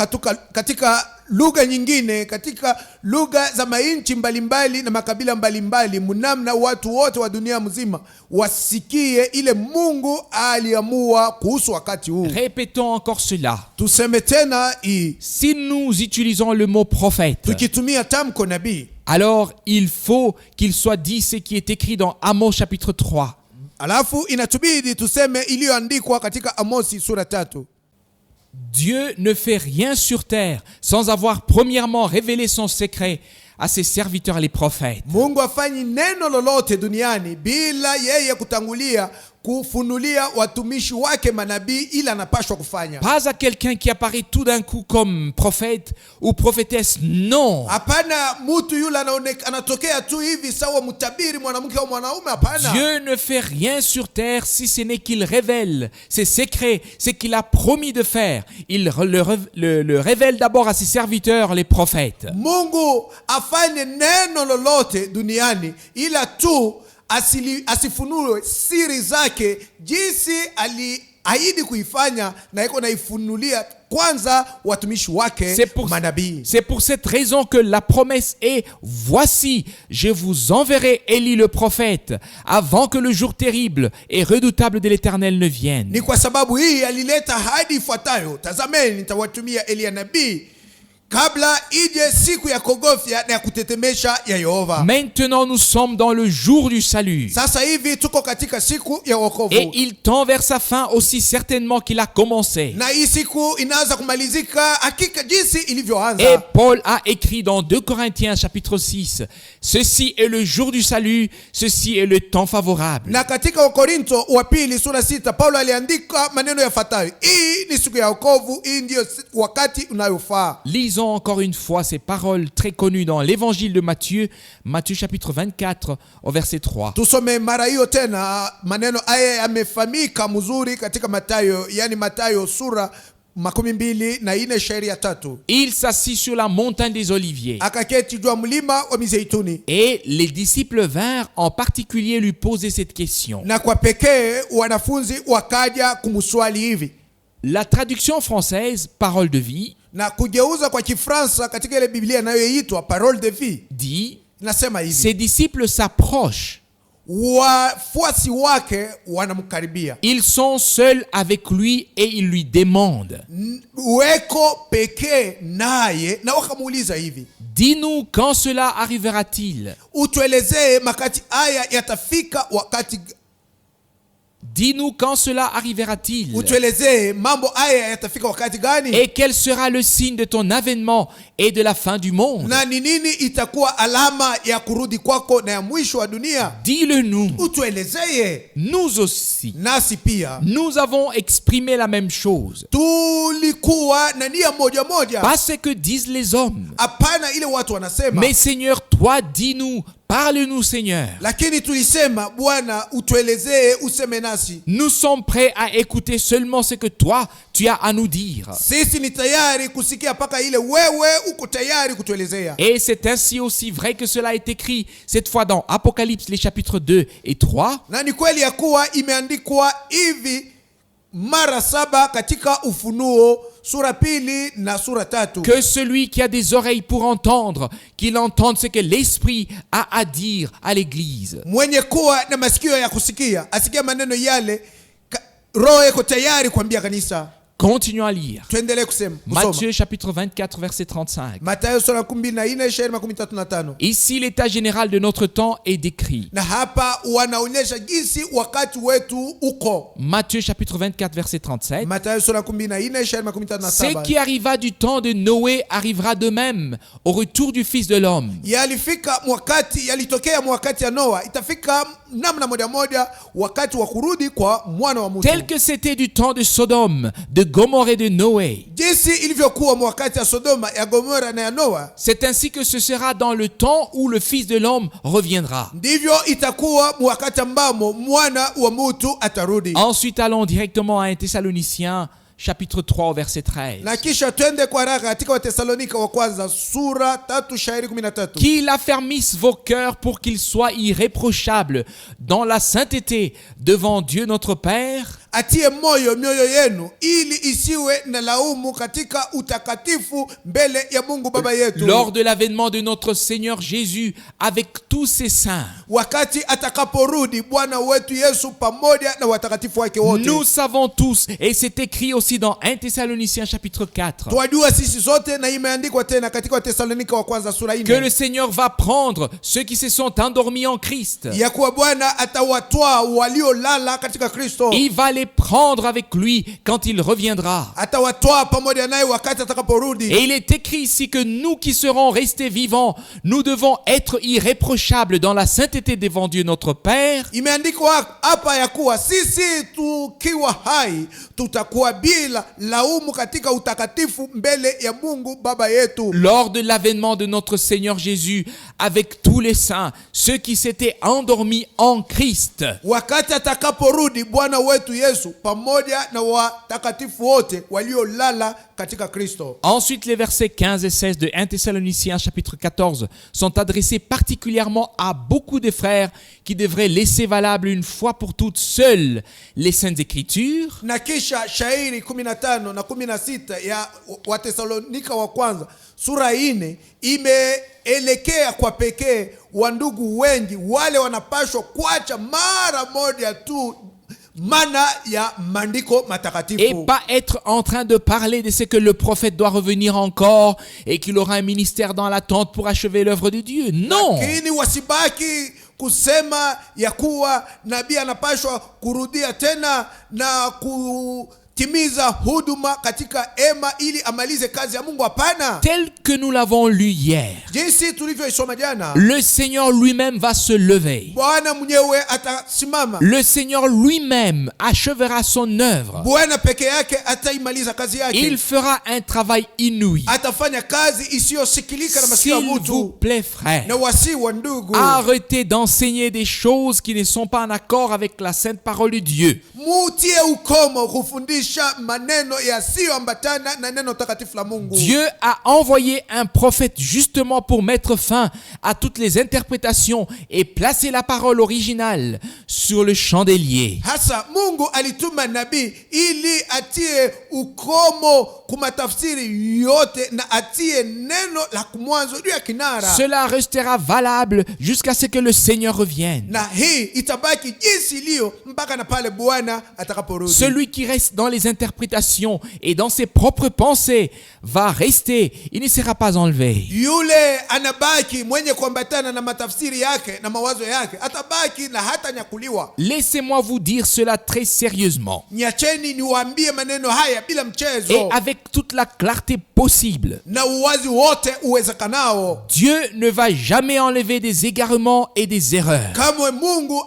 katika lugha nyingine, katika lugha za mainchi mbalimbali na makabila mbalimbali, mnamna watu wote wa dunia mzima wasikie ile Mungu aliamua kuhusu wakati huu. Répétons encore cela. Tuseme tena hii, Si nous utilisons le mot prophète, tukitumia tamko nabii, alors il faut qu'il soit dit ce qui est écrit dans Amos chapitre 3. alafu inatubidi tuseme iliyoandikwa katika Amosi sura 3. Dieu ne fait rien sur terre sans avoir premièrement révélé son secret à ses serviteurs les prophètes. Mungu hafanyi neno lolote duniani bila yeye kutangulia kufunulia watumishi wake manabii, ila anapashwa kufanya. Pas à quelqu'un qui apparaît tout d'un coup comme prophète ou prophétesse, non. Hapana mtu yule anatokea tu hivi sawa mtabiri mwanamke au mwanaume, hapana. Dieu ne fait rien sur terre si ce n'est qu'il révèle ses secrets, ce qu'il a promis de faire. Il le révèle d'abord à ses serviteurs, les prophètes. Mungu afanye neno lolote duniani ila tu asifunue siri zake jinsi aliahidi kuifanya, na iko naifunulia kwanza watumishi wake manabii. C'est pour cette raison que la promesse est: voici, je vous enverrai Élie le prophète avant que le jour terrible et redoutable de l'Éternel ne vienne. Ni kwa sababu hii alileta ahadi ifuatayo: tazameni, nitawatumia Elia nabii kabla ije siku ya kogofya na ya kutetemesha ya Yehova. Maintenant nous sommes dans le jour du salut. Sasa hivi tuko katika siku ya wokovu. Et il tend vers sa fin aussi certainement qu'il a commencé. Na hii siku inaanza kumalizika hakika jinsi ilivyoanza. Et Paul a écrit dans 2 Corinthiens chapitre 6: ceci est le jour du salut, ceci est le temps favorable. Na katika Wakorinto wa pili sura 6 Paulo aliandika maneno yafuatayo: hii ni siku ya wokovu, hii ndio wakati unayofaa. Lisons encore une fois ces paroles très connues dans l'évangile de Matthieu, Matthieu chapitre 24 au verset 3. Tusome mara hiyo tena maneno haya yamefahamika mzuri katika Mathayo, yani Mathayo sura 24:3. Il s'assit sur la montagne des Oliviers. Akaketi juu ya mlima wa Mizeituni. Et les disciples vinrent en particulier lui poser cette question. Na kwa pekee wanafunzi wakaja kumswali hivi. La traduction française parole de vie na kugeuza kwa Kifransa katika ile Biblia inayoitwa parole de vie dit: nasema hivi, ses disciples s'approchent. Wafuasi wake wanamkaribia. Ils sont seuls avec lui et ils lui demandent: weko pekee naye, na wakamuuliza hivi: dis-nous quand cela arrivera-t-il? Utuelezee makati haya yatafika wakati. Dis-nous quand cela arrivera-t-il? Utuelezee mambo haya yatafika wakati gani? Et quel sera le signe de ton avènement et de la fin du monde? Na ni nini itakuwa alama ya kurudi kwako na ya mwisho wa dunia? Dis-le-nous. Utuelezee. Nous aussi, nasi pia nous avons exprimé la même chose. Tulikuwa na nia moja moja. Pas ce que disent les hommes. Hapana ile watu wanasema. Mais Seigneur, toi dis-nous. Parle-nous, Seigneur. Lakini tulisema, Bwana utuelezee, useme nasi. Nous sommes prêts à écouter seulement ce que toi tu as à nous dire. Sisi ni tayari kusikia paka ile wewe uko tayari kutuelezea. Et c'est ainsi aussi vrai que cela est écrit cette fois dans Apocalypse les chapitres 2 et 3. Na ni kweli ya kuwa imeandikwa hivi mara 7 katika Ufunuo sura 2 na sura 3. Que celui qui a des oreilles pour entendre, qu'il entende ce que l'Esprit a à dire à l'Église. Mwenye kuwa na masikio ya kusikia asikia maneno yale Roho iko tayari kuambia kanisa. Continuons à lire. Matthieu chapitre 24 verset 35. Ici l'état général de notre temps est décrit. Matthieu chapitre 24 verset 37. Ce qui arriva du temps de Noé arrivera de même au retour du Fils de l'homme. Tel que c'était du temps de Sodome, de Gomorrhe et de Noé. C'est ainsi que ce sera dans le temps où le Fils de l'homme reviendra. Ensuite allons directement à 1 Thessaloniciens chapitre 3 au verset 13. Qu'il affermisse vos cœurs pour qu'ils soient irréprochables dans la sainteté devant Dieu notre Père. Atie moyo mioyo yenu ili isiwe na laumu katika utakatifu mbele ya Mungu Baba yetu. Lors de l'avènement de notre Seigneur Jésus avec tous ses saints. Wakati atakaporudi Bwana wetu Yesu pamoja na watakatifu wake wote. Nous savons tous et c'est écrit aussi dans 1 Thessaloniciens chapitre 4. Twajua sisi sote na imeandikwa tena katika Thessalonika wa kwanza sura 4. Que le Seigneur va prendre ceux qui se sont endormis en Christ. Ya kuwa Bwana atawatoa waliolala katika Kristo. Il va les les prendre avec lui quand il reviendra. atawatoa pamoja naye wakati atakaporudi. Et il est écrit ici que nous qui serons restés vivants, nous devons être irréprochables dans la sainteté devant Dieu notre Père. Imeandikwa hapa ya kuwa sisi tukiwa hai tutakuwa bila laumu katika utakatifu mbele ya Mungu Baba yetu. Lors de l'avènement de notre Seigneur Jésus avec tous les saints, ceux qui s'étaient endormis en Christ. Wakati atakaporudi Bwana wetu Yesu pamoja na watakatifu wote waliolala katika Kristo. Ensuite, les versets 15 et 16 de 1 Thessaloniciens chapitre 14 sont adressés particulièrement à beaucoup de frères qui devraient laisser valable une fois pour toutes seules les Saintes Écritures. Na kisha shairi 15 na 16 ya Watesalonika wa kwanza sura 4 imeelekea kwa pekee wandugu wengi wale wanapashwa kuacha mara moja tu maana ya maandiko matakatifu. Et pas être en train de parler de ce que le prophète doit revenir encore et qu'il aura un ministère dans l'attente pour achever l'œuvre de Dieu. Non! Lakini wasibaki kusema ya kuwa nabii anapashwa kurudia tena na kutimiza huduma katika ema ili amalize kazi ya Mungu. Hapana. Tel que nous l'avons lu hier, Jinsi tulivyoisoma jana, le Seigneur lui-même va se lever. Bwana mwenyewe atasimama. Le Seigneur lui-même achèvera son œuvre. Bwana peke yake ataimaliza kazi yake. Il fera un travail inouï. Atafanya kazi isiyosikilika na masikio ya S'il vous mtu. plaît, frère, Na wasi wa ndugu, arrêtez d'enseigner des choses qui ne sont pas en accord avec la sainte parole de Dieu. mutie ukomo kufundisha maneno yasiyoambatana na neno takatifu la Mungu. Dieu a envoyé un prophète justement pour mettre fin à toutes les interprétations et placer la parole originale sur le chandelier. Hasa Mungu alituma nabii ili atie ukomo kumatafsiri yote na atie neno la kumwanzo juu ya kinara. Cela restera valable jusqu'à ce que le Seigneur revienne. Na hii itabaki jinsi iliyo mpaka na pale Bwana atakaporudi. Celui qui reste dans les interprétations et dans ses propres pensées va rester, il ne sera pas enlevé. Yule anabaki mwenye kuambatana na matafsiri yake na mawazo yake atabaki na hata nyakuliwa. Laissez-moi vous dire cela très sérieusement Niacheni niwaambie maneno haya bila mchezo et avec toute la clarté possible. na uwazi wote uwezekanao. Dieu ne va jamais enlever des égarements et des erreurs. Kamwe Mungu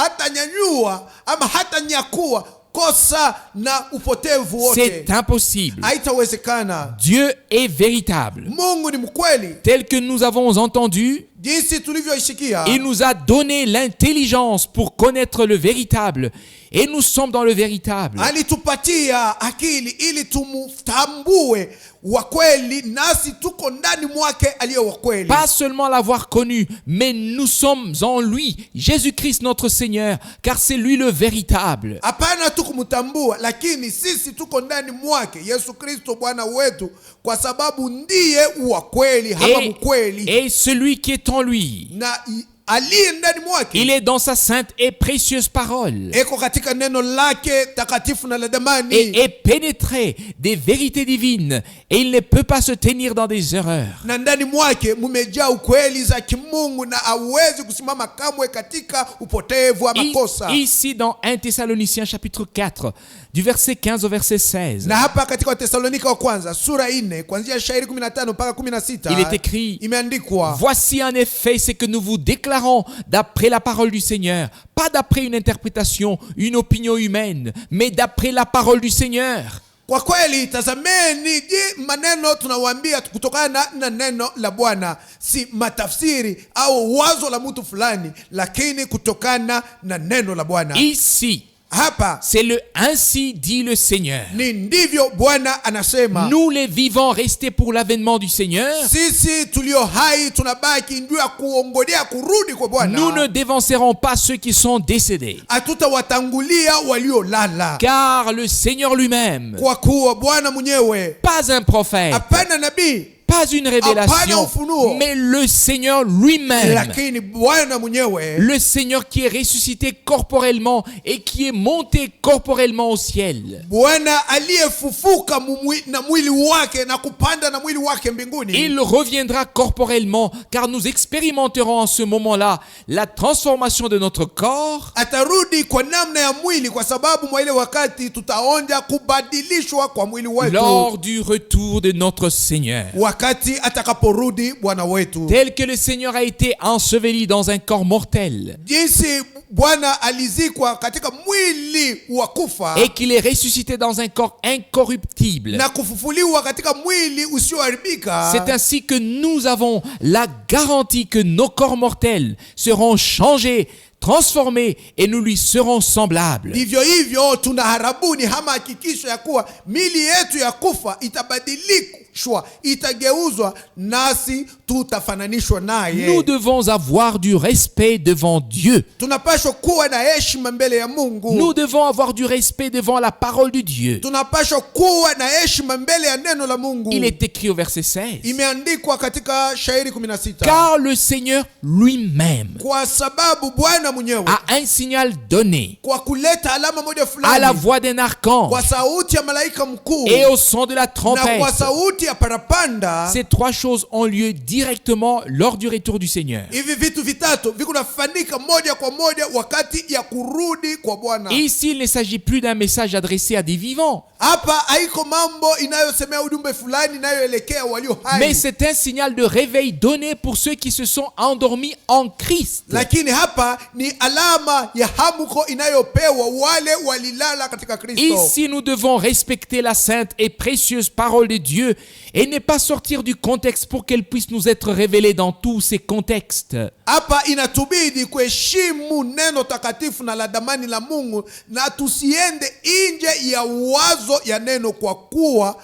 hatanyanyua ama hatanyakua kosa na upotevu wote. C'est impossible. Haitawezekana. Dieu est véritable. Mungu ni mkweli. Tel que nous avons entendu, Jinsi tulivyoishikia, il nous a donné l'intelligence pour connaître le véritable. Et nous sommes dans le véritable. alitupatia akili ili tumtambue wa kweli, nasi tuko ndani mwake aliye wa kweli. Pas seulement l'avoir connu, mais nous sommes en lui, Jésus-Christ notre Seigneur, car c'est lui le véritable. Hapana tu kumtambua, lakini sisi tuko ndani mwake Yesu Kristo Bwana wetu, kwa sababu ndiye wa kweli, hapa mkweli. Et celui qui est en lui, Na aliye ndani mwake, il est dans sa sainte et précieuse parole. eko katika neno lake takatifu na la damani, Et est pénétré des vérités divines. Et il ne peut pas se tenir dans des erreurs. na ndani mwake mumejaa ukweli za kimungu, na hawezi kusimama kamwe katika upotevu wa makosa. Ici dans 1 Thessaloniciens chapitre 4, du verset 15 au verset 16. Na hapa katika Wathesalonika wa kwanza sura 4 kuanzia shairi 15 mpaka 16, Il est écrit: imeandikwa, voici en effet ce que nous vous déclarons d'après la parole du Seigneur, pas d'après une interprétation, une opinion humaine, mais d'après la parole du Seigneur. kwa kweli tazameni maneno tunawaambia kutokana na neno la Bwana, si matafsiri au wazo la mtu fulani, lakini kutokana na neno la Bwana. Ici, Hapa c'est le ainsi dit le Seigneur. ni ndivyo Bwana anasema. Nous les vivants restés pour l'avènement du Seigneur, Sisi tulio hai tunabaki ndio ya kuongojea kurudi kwa Bwana. nous ne dévancerons pas ceux qui sont décédés. Hatutawatangulia waliolala, Car le Seigneur lui-même, kwa kuwa Bwana mwenyewe, pas un prophète, hapana nabii, pas une Hapana révélation, ufunuo. mais le Seigneur lui-même. lakini Bwana mwenyewe, Le Seigneur qui est ressuscité corporellement et qui est monté corporellement au ciel. Bwana aliyefufuka na mwili wake na kupanda na mwili wake mbinguni. Il reviendra corporellement car nous expérimenterons en ce moment-là la transformation de notre corps. Atarudi kwa namna ya mwili kwa sababu mwa ile wakati tutaonja kubadilishwa kwa mwili wetu. Lors du retour de notre Seigneur. Wakati atakaporudi Bwana wetu. Tel que le Seigneur a été enseveli dans un corps mortel. Jinsi Bwana alizikwa katika mwili wa kufa. Et qu'il est ressuscité dans un corps incorruptible. Na kufufuliwa katika mwili usioharibika. C'est ainsi que nous avons la garantie que nos corps mortels seront changés, transformés et nous lui serons semblables. Ndivyo hivyo tunaharabuni hama hakikisho ya kuwa mili yetu ya kufa itabadilishwa, itageuzwa, nasi tutafananishwa naye. Nous devons avoir du respect devant Dieu. Tunapaswa kuwa na heshima mbele ya Mungu. Nous devons avoir du respect devant la parole de Dieu. Tunapaswa kuwa na heshima mbele ya neno la Mungu. Il est écrit au verset 16. Imeandikwa katika shairi 16. Car le Seigneur lui-même kwa sababu Bwana mwenyewe a un signal donné kwa kuleta alama moja à fulani, la voix d'un archange kwa sauti ya malaika mkuu et au son de la na trompette. kwa sauti ya parapanda. Ces trois choses ont lieu directement lors du retour du Seigneur. Hivi vitu vitatu vikunafanyika moja kwa moja wakati ya kurudi kwa Bwana. Ici, il ne s'agit plus d'un message adressé à des vivants, Hapa haiko mambo inayosemea ujumbe fulani inayoelekea walio hai. mais c'est un signal de réveil donné pour ceux qui se sont endormis en Christ. Lakini hapa ni alama ya hamuko inayopewa wale walilala katika Kristo. Ici, nous devons respecter la sainte et précieuse parole de Dieu et ne pas sortir du contexte pour qu'elle puisse nous être révélée dans tous ces contextes. Hapa inatubidi kuheshimu neno takatifu na la damani la Mungu na tusiende nje ya wazo ya neno, kwa kuwa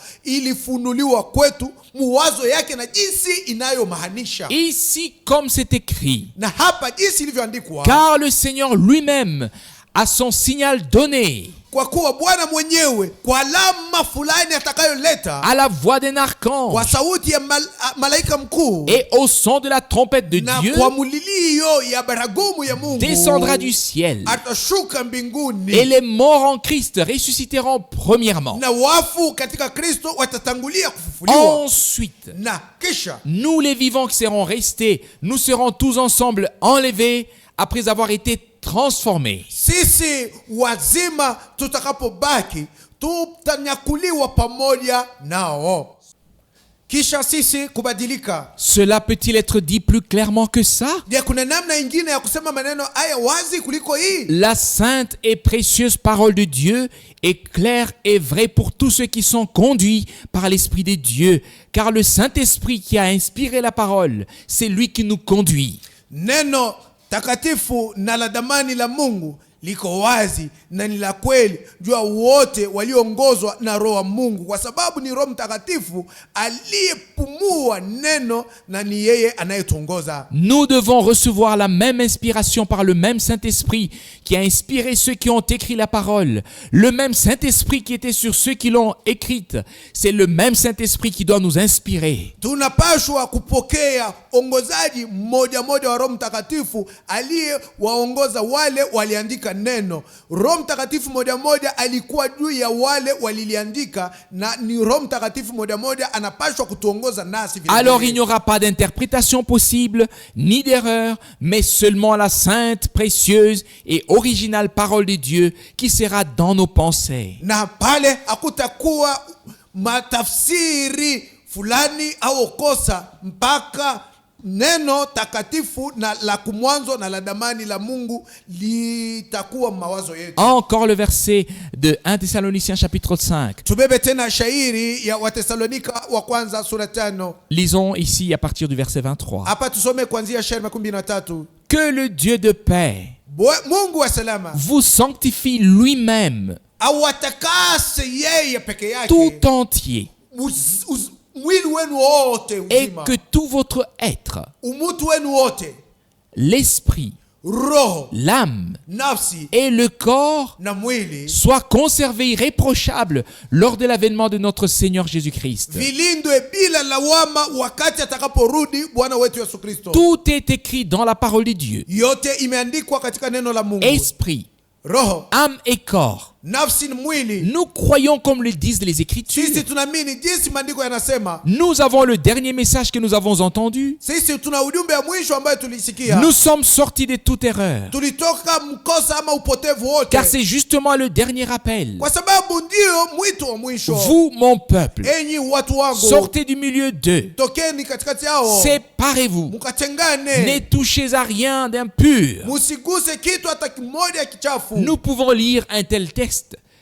ilifunuliwa kwetu muwazo yake na jinsi inayomaanisha. Ici, comme c'est écrit, Na hapa jinsi ilivyoandikwa, car le Seigneur lui-même a son signal donné kwa kuwa Bwana mwenyewe kwa alama fulani atakayoleta, à la voix d'un archange kwa sauti ya malaika mkuu et au son de la trompette de na Dieu, kwa mulilio ya baragumu ya Mungu, descendra du ciel. atashuka mbinguni, Et les morts en Christ ressusciteront premièrement. na wafu katika Kristo watatangulia kufufuliwa. Ensuite, Na kisha nous les vivants qui serons restés, nous serons tous ensemble enlevés après avoir été transformés. sisi wazima tutakapobaki tutanyakuliwa pamoja nao, kisha sisi kubadilika. Cela peut-il être dit plus clairement que ça? Je, kuna namna ingine ya kusema maneno haya wazi kuliko hii? La sainte et précieuse parole de Dieu est claire et vraie pour tous ceux qui sont conduits par l'Esprit de Dieu, car le Saint-Esprit qui a inspiré la parole, c'est lui qui nous conduit. Neno takatifu na la damani la Mungu liko wazi na ni la kweli jua wote walioongozwa na Roho wa Mungu, kwa sababu ni Roho Mtakatifu aliyepumua neno na ni yeye anayetuongoza. Nous devons recevoir la même inspiration par le même Saint-Esprit qui a inspiré ceux qui ont écrit la parole. Le même Saint-Esprit qui était sur ceux qui l'ont écrite. C'est le même Saint-Esprit qui doit nous inspirer. Tunapashwa kupokea ongozaji mmoja mmoja wa Roho Mtakatifu aliyewaongoza wale waliandika neno. Roho Mtakatifu moja moja alikuwa juu ya wale waliliandika, na ni Roho Mtakatifu moja moja anapashwa kutuongoza nasi vile. Alors il n'y aura pas d'interprétation possible, ni d'erreur, mais seulement la sainte, précieuse et originale parole de Dieu qui sera dans nos pensées. Na pale hakutakuwa matafsiri fulani au kosa, mpaka neno takatifu na la kumwanzo na la damani la Mungu litakuwa mawazo yetu. Encore le verset de 1 Thessaloniciens chapitre 5. Tubebe tena shairi ya Watesalonika wa kwanza sura 5. Lisons ici à partir du verset 23. Hapa tusome kuanzia shairi 13. Que le Dieu de paix Mungu wa salama vous sanctifie lui-même awatakase yeye peke yake tout entier, mwili wenu wote et uzima, que tout votre être, umutu wenu wote, l'esprit, roho, l'âme nafsi et le corps na mwili soient conservés irréprochables lors de l'avènement de notre Seigneur Jésus-Christ. vilindwe bila lawama wakati atakaporudi Bwana wetu Yesu Kristo. Tout est écrit dans la parole de Dieu. Yote imeandikwa katika neno la Mungu. Esprit, Roho, âme et corps. nafsi na mwili. Nous croyons comme le disent les Écritures. Sisi tunaamini jinsi maandiko yanasema. Nous avons le dernier message que nous avons entendu. Sisi tuna ujumbe ya mwisho ambayo tulisikia. Nous sommes sortis de toute erreur. Tulitoka mkosa ama upotevu wote. Car c'est justement le dernier appel. Kwa sababu ndio mwito wa mwisho. Vous, mon peuple, Enyi watu wangu, sortez du milieu d'eux. tokeni katikati yao. Séparez-vous. Mukatengane. Ne touchez à rien d'impur. Musiguse kitu hata kimoja kichafu. Nous pouvons lire un tel texte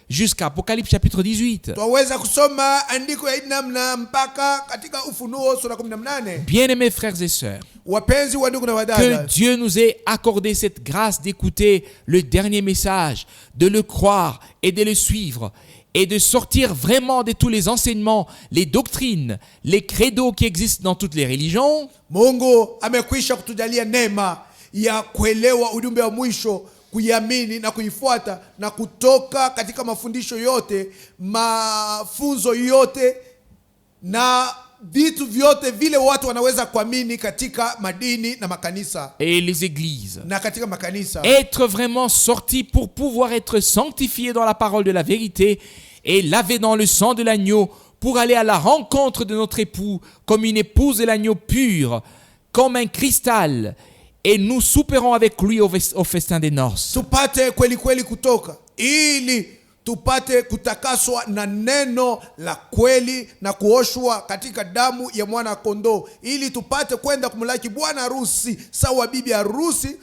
jusqu'à Apocalypse chapitre 18. Twaweza kusoma andiko ya namna mpaka katika Ufunuo sura 18. Bien-aimés frères et sœurs, Wapenzi wa ndugu na que wadada, Dieu nous ait accordé cette grâce d'écouter le dernier message, de le croire et de le suivre, et de sortir vraiment de tous les enseignements, les doctrines, les credos qui existent dans toutes les religions, Mungu amekwisha kutujalia neema ya kuelewa ujumbe wa mwisho, kuiamini na kuifuata na kutoka katika mafundisho yote, mafunzo yote na vitu vyote vile watu wanaweza kuamini katika madini na makanisa et les églises. na katika makanisa. Être vraiment sorti pour pouvoir être sanctifié dans la parole de la vérité et lavé dans le sang de l'agneau pour aller à la rencontre de notre époux comme une épouse de l'agneau pure, comme un cristal, et nous souperons avec lui au festin des noces. Tupate kweli kweli kutoka ili tupate kutakaswa na neno la kweli na kuoshwa katika damu ya mwana kondoo, ili tupate kwenda kumlaki bwana harusi sawa bibi harusi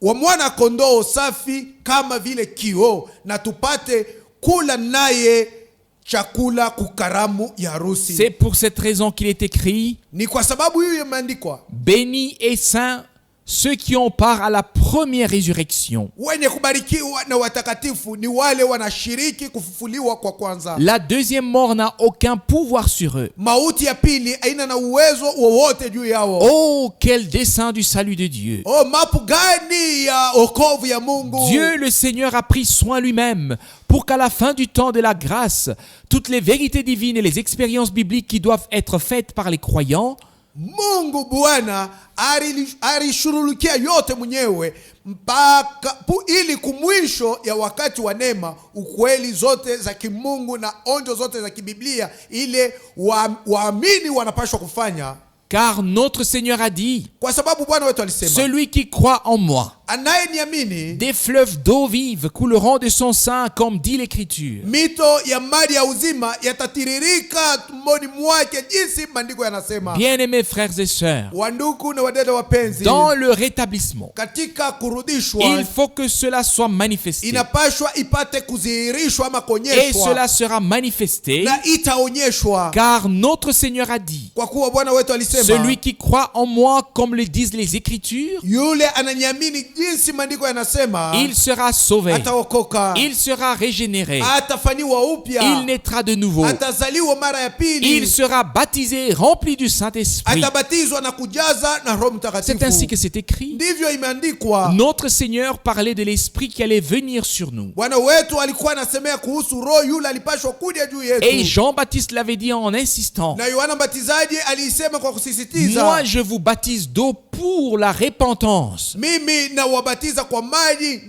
wa mwana kondoo safi kama vile kioo, na tupate kula naye chakula kukaramu ya harusi. C'est pour cette raison qu'il est écrit: Ni kwa sababu hiyo imeandikwa, bénis et saints ceux qui ont part à la première résurrection. wenye kubarikiwa na watakatifu ni wale wanashiriki kufufuliwa kwa kwanza. La deuxième mort n'a aucun pouvoir sur eux. Mauti ya pili haina na uwezo wowote juu yao. Oh, quel dessein du salut de Dieu! Oh, mapu gani ya okovu ya Mungu! Dieu le Seigneur a pris soin lui-même pour qu'à la fin du temps de la grâce, toutes les vérités divines et les expériences bibliques qui doivent être faites par les croyants, Mungu Bwana alishughulikia yote mwenyewe mpaka ili kumwisho ya wakati wa neema, ukweli zote za kimungu na onjo zote za kibiblia ile waamini wanapaswa kufanya. car notre Seigneur a dit: Kwa sababu Bwana wetu alisema, celui qui croit en moi, anayeniamini, des fleuves d'eau vive couleront de son sein, comme dit l'Écriture. mito ya maji ya uzima yatatiririka tumboni mwake, jinsi maandiko yanasema. Bien-aimés frères et sœurs, Wandugu na wadada wapenzi, dans le rétablissement, katika kurudishwa il faut que cela soit manifesté. inapashwa ipate kudhihirishwa ama Et kuonyeshwa, cela sera manifesté, na itaonyeshwa. car notre Seigneur a dit: Kwa kuwa Bwana wetu alisema, celui qui croit en moi, comme le disent les Écritures, yule ananiamini jinsi maandiko yanasema, il sera sauvé, ataokoka, il sera régénéré, atafanywa upya, il naîtra de nouveau, atazaliwa mara ya pili, il sera baptisé, rempli du Saint-Esprit. atabatizwa na kujaza na Roho C'est ainsi Mtakatifu. que c'est écrit. Ndivyo imeandikwa. Notre Seigneur parlait de l'Esprit qui allait venir sur nous. Bwana wetu alikuwa anasemea kuhusu roho yule alipashwa kuja juu Et yetu, Jean-Baptiste l'avait dit en insistant: na Yohana Mbatizaji aliisema kwa kusisitiza, moi je vous baptise d'eau pour la repentance, mimi na wabatiza kwa maji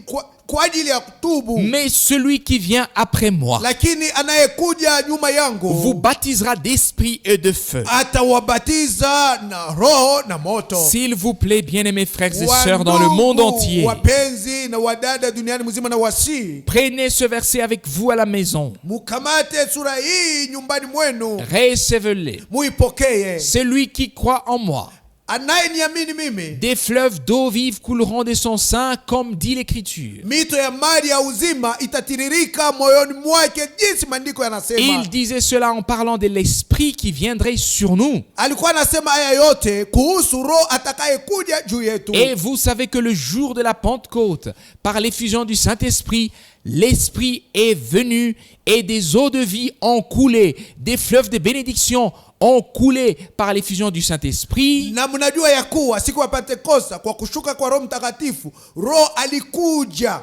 kwa ajili ya kutubu, mais celui qui vient après moi lakini anayekuja nyuma yangu vous baptisera d'esprit et de feu. atawabatiza na roho na moto. S'il vous plaît, bien-aimés frères et sœurs dans le monde entier, wapenzi na wadada duniani mzima na wasi, prenez ce verset avec vous à la maison, mukamate sura hii nyumbani mwenu, recevez-le. muipokee. Celui qui croit en moi, Anayeniamini mimi, des fleuves d'eau vive couleront de son sein, comme dit l'Écriture. mito ya maji ya uzima itatiririka moyoni mwake, jinsi maandiko yanasema. Il disait cela en parlant de l'Esprit qui viendrait sur nous. Alikuwa anasema haya yote kuhusu roho atakayekuja juu yetu. Et vous savez que le jour de la Pentecôte, par l'effusion du Saint-Esprit, l'Esprit est venu et des eaux de vie ont coulé, des fleuves de bénédiction ont coulé par l'effusion du Saint-Esprit. Na mnajua ya kuwa siku ya Pentekosta kwa kushuka kwa Roho Mtakatifu, Roho alikuja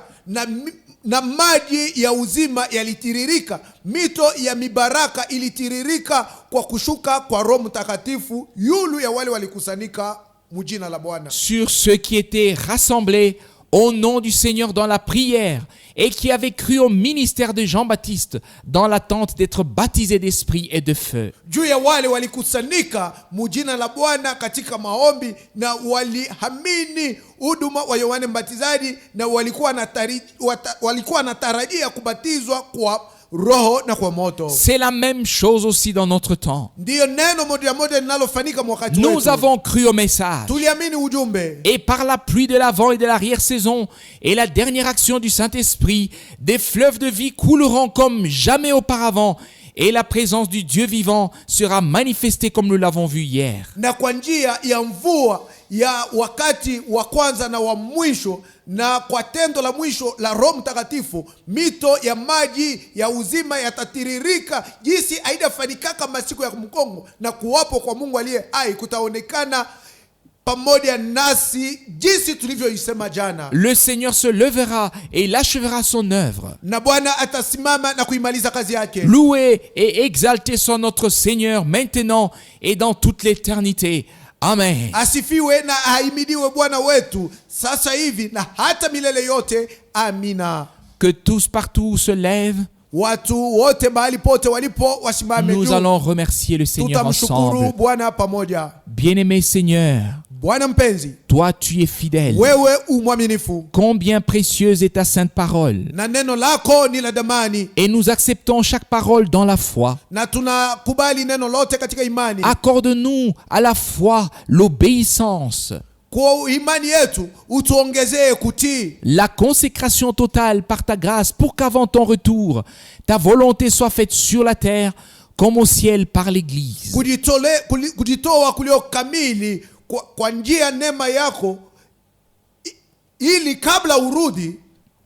na maji ya uzima yalitiririka, mito ya mibaraka ilitiririka kwa kushuka kwa Roho Mtakatifu yulu ya wale walikusanyika mujina la Bwana. Sur ceux qui étaient rassemblés au nom du Seigneur dans la prière et qui avaient cru au ministère de Jean-Baptiste dans l'attente d'être baptisés d'esprit et de feu. Juu ya wale walikusanyika mujina la Bwana katika maombi na walihamini huduma wa Yohane Mbatizaji na walikuwa natarajia kubatizwa kwa Roho na kwa moto. C'est la même chose aussi dans notre temps. Ndiyo neno moja linalofanyika mwakati wetu. Nous avons cru au message. Tuliamini ujumbe. Et par la pluie de l'avant et de l'arrière-saison et la dernière action du Saint-Esprit, des fleuves de vie couleront comme jamais auparavant et la présence du Dieu vivant sera manifestée comme nous l'avons vu hier. Na kwa njia ya mvua ya wakati wa kwanza na wa mwisho na kwa tendo la mwisho la Roho Mtakatifu, mito ya maji ya uzima yatatiririka jinsi haijafanikaka masiku ya mkongo, na kuwapo kwa Mungu aliye hai kutaonekana pamoja nasi jinsi tulivyoisema jana. Le Seigneur se levera et il achèvera son œuvre. Na Bwana atasimama na kuimaliza kazi yake. Loué et exalté soit notre Seigneur maintenant et dans toute l'éternité. Amen. Asifiwe na ahimidiwe Bwana wetu sasa hivi na hata milele yote. Amina. Que tous partout se lèvent. Watu wote mahali pote walipo wasimame juu. Nous allons remercier le Seigneur ensemble. Bwana pamoja. Bien-aimé Seigneur, Bwana mpenzi, toi tu es fidèle. Wewe umwaminifu. Combien précieuse est ta sainte parole. Na neno lako ni la damani. Et nous acceptons chaque parole dans la foi. Na tunakubali neno lote katika imani. Accorde-nous à la foi l'obéissance. Kwa imani yetu utuongezee kutii. La consécration totale par ta grâce pour qu'avant ton retour, ta volonté soit faite sur la terre comme au ciel par l'Église. Kujitoa kulio kamili kwa njia neema yako ili kabla urudi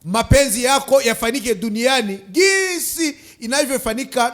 mapenzi yako yafanyike duniani jinsi inavyofanyika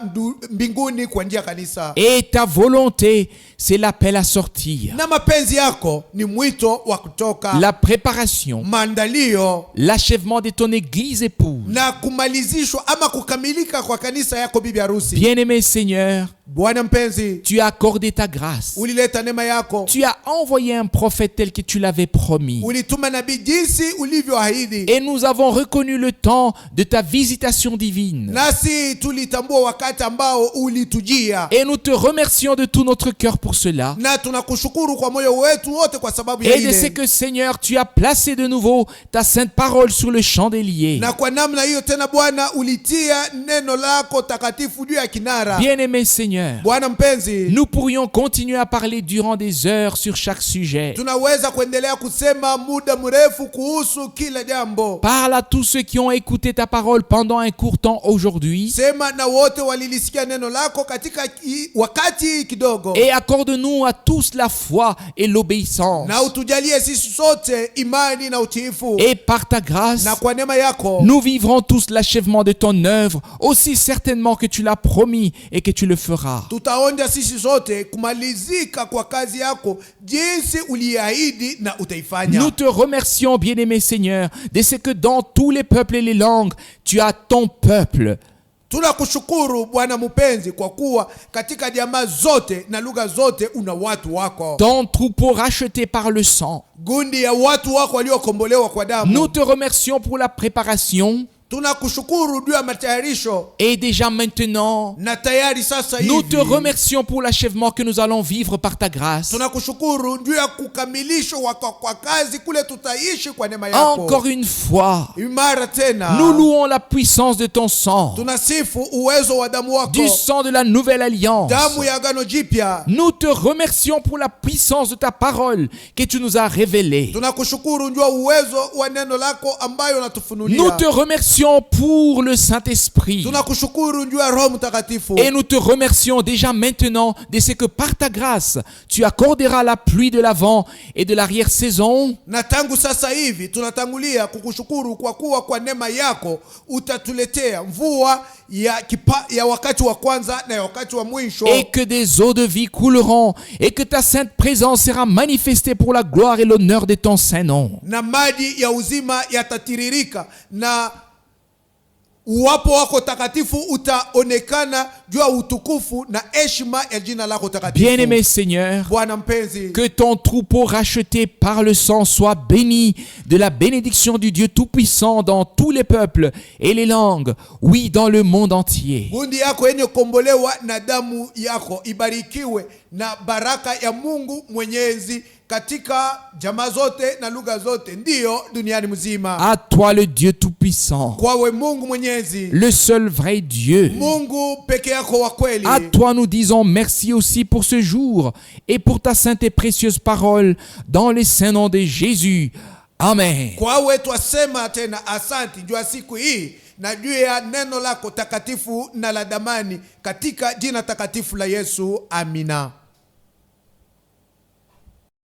mbinguni kwa njia kanisa. Et ta volonté, c'est l'appel à sortir. Na mapenzi yako ni mwito wa kutoka. La préparation, maandalio, l'achèvement de ton église épouse. Na kumalizishwa ama kukamilika kwa kanisa yako bibi harusi. Bien-aimé Seigneur, Bwana mpenzi, tu as accordé ta grâce. Ulileta neema yako. Tu as envoyé un prophète tel que tu l'avais promis. Ulituma nabii jinsi ulivyoahidi. Et nous avons reconnu le temps de ta visitation divine. Nasi tulitambua wakati ambao ulitujia. Et nous te remercions de tout notre cœur pour cela. Na tunakushukuru kwa moyo wetu wote kwa sababu ya ile. Et de ce que Seigneur, tu as placé de nouveau ta sainte parole sur le chandelier. Na kwa namna hiyo tena Bwana ulitia neno lako takatifu juu ya kinara. Bien-aimé Seigneur, Bwana mpenzi, nous pourrions continuer à parler durant des heures sur chaque sujet. Tunaweza kuendelea kusema muda mrefu kuhusu kila jambo. Parle à tous ceux qui ont écouté ta parole pendant un court temps aujourd'hui. Sema na wote walilisikia neno lako katika wakati kidogo. Et accorde-nous à tous la foi et l'obéissance. Na utujalie sisi sote imani na utiifu. Et par ta grâce, na kwa neema yako, nous vivrons tous l'achèvement de ton œuvre aussi certainement que tu l'as promis et que tu le feras. Tutaonja sisi sote kumalizika kwa kazi yako jinsi uliahidi na utaifanya. Nous te remercions, bien-aimé Seigneur, de ce que dans tous les peuples et les langues, tu as ton peuple. Tunakushukuru Bwana mpenzi kwa kuwa katika jamaa zote na lugha zote una watu wako. Ton troupeau racheté par le sang. Gundi ya watu wako waliokombolewa kwa damu. Nous te remercions pour la préparation. Tunakushukuru juu ya matayarisho. Et déjà maintenant, na tayari sasa hivi. Nous te remercions pour l'achèvement que nous allons vivre par ta grâce. Tunakushukuru juu ya kukamilisho kwa kazi kule tutaishi kwa neema yako. Encore une fois, imara tena. Nous louons la puissance de ton sang. Tunasifu uwezo wa damu wako. Du sang de la nouvelle alliance. Damu ya agano jipya. Nous te remercions pour la puissance de ta parole que tu nous as révélée. Tunakushukuru juu ya uwezo wa neno lako ambayo unatufunulia. Nous te remercions remercions pour le Saint-Esprit. Tunakushukuru juu ya Roho Mtakatifu. Et nous te remercions déjà maintenant de ce que par ta grâce, tu accorderas la pluie de l'avant et de l'arrière-saison. Na tangu sasa hivi tunatangulia kukushukuru kwa kuwa kwa neema yako utatuletea mvua ya wakati wa kwanza na ya wakati wa mwisho. Et que des eaux de vie couleront et que ta sainte présence sera manifestée pour la gloire et l'honneur de ton saint nom. Na maji ya uzima yatatiririka na uwapo wako takatifu utaonekana juu ya utukufu na heshima ya jina lako takatifu. Bien-aimé Seigneur, Bwana mpenzi, que ton troupeau racheté par le sang soit béni de la bénédiction du Dieu Tout-Puissant dans tous les peuples et les langues, oui, dans le monde entier. Bundi yako yenye kombolewa na damu yako ibarikiwe na baraka ya Mungu Mwenyezi katika jamaa zote na lugha zote, ndiyo duniani mzima. À toi le Dieu Tout-Puissant, Kwawe Mungu Mwenyezi, le seul vrai Dieu. Mungu peke yako wa kweli. À toi nous disons merci aussi pour ce jour et pour ta sainte et précieuse parole dans les saints noms de Jésus. Amen. Kwawe twasema tena asanti juu ya siku hii na juu ya neno lako takatifu na la damani katika jina takatifu la Yesu. Amina.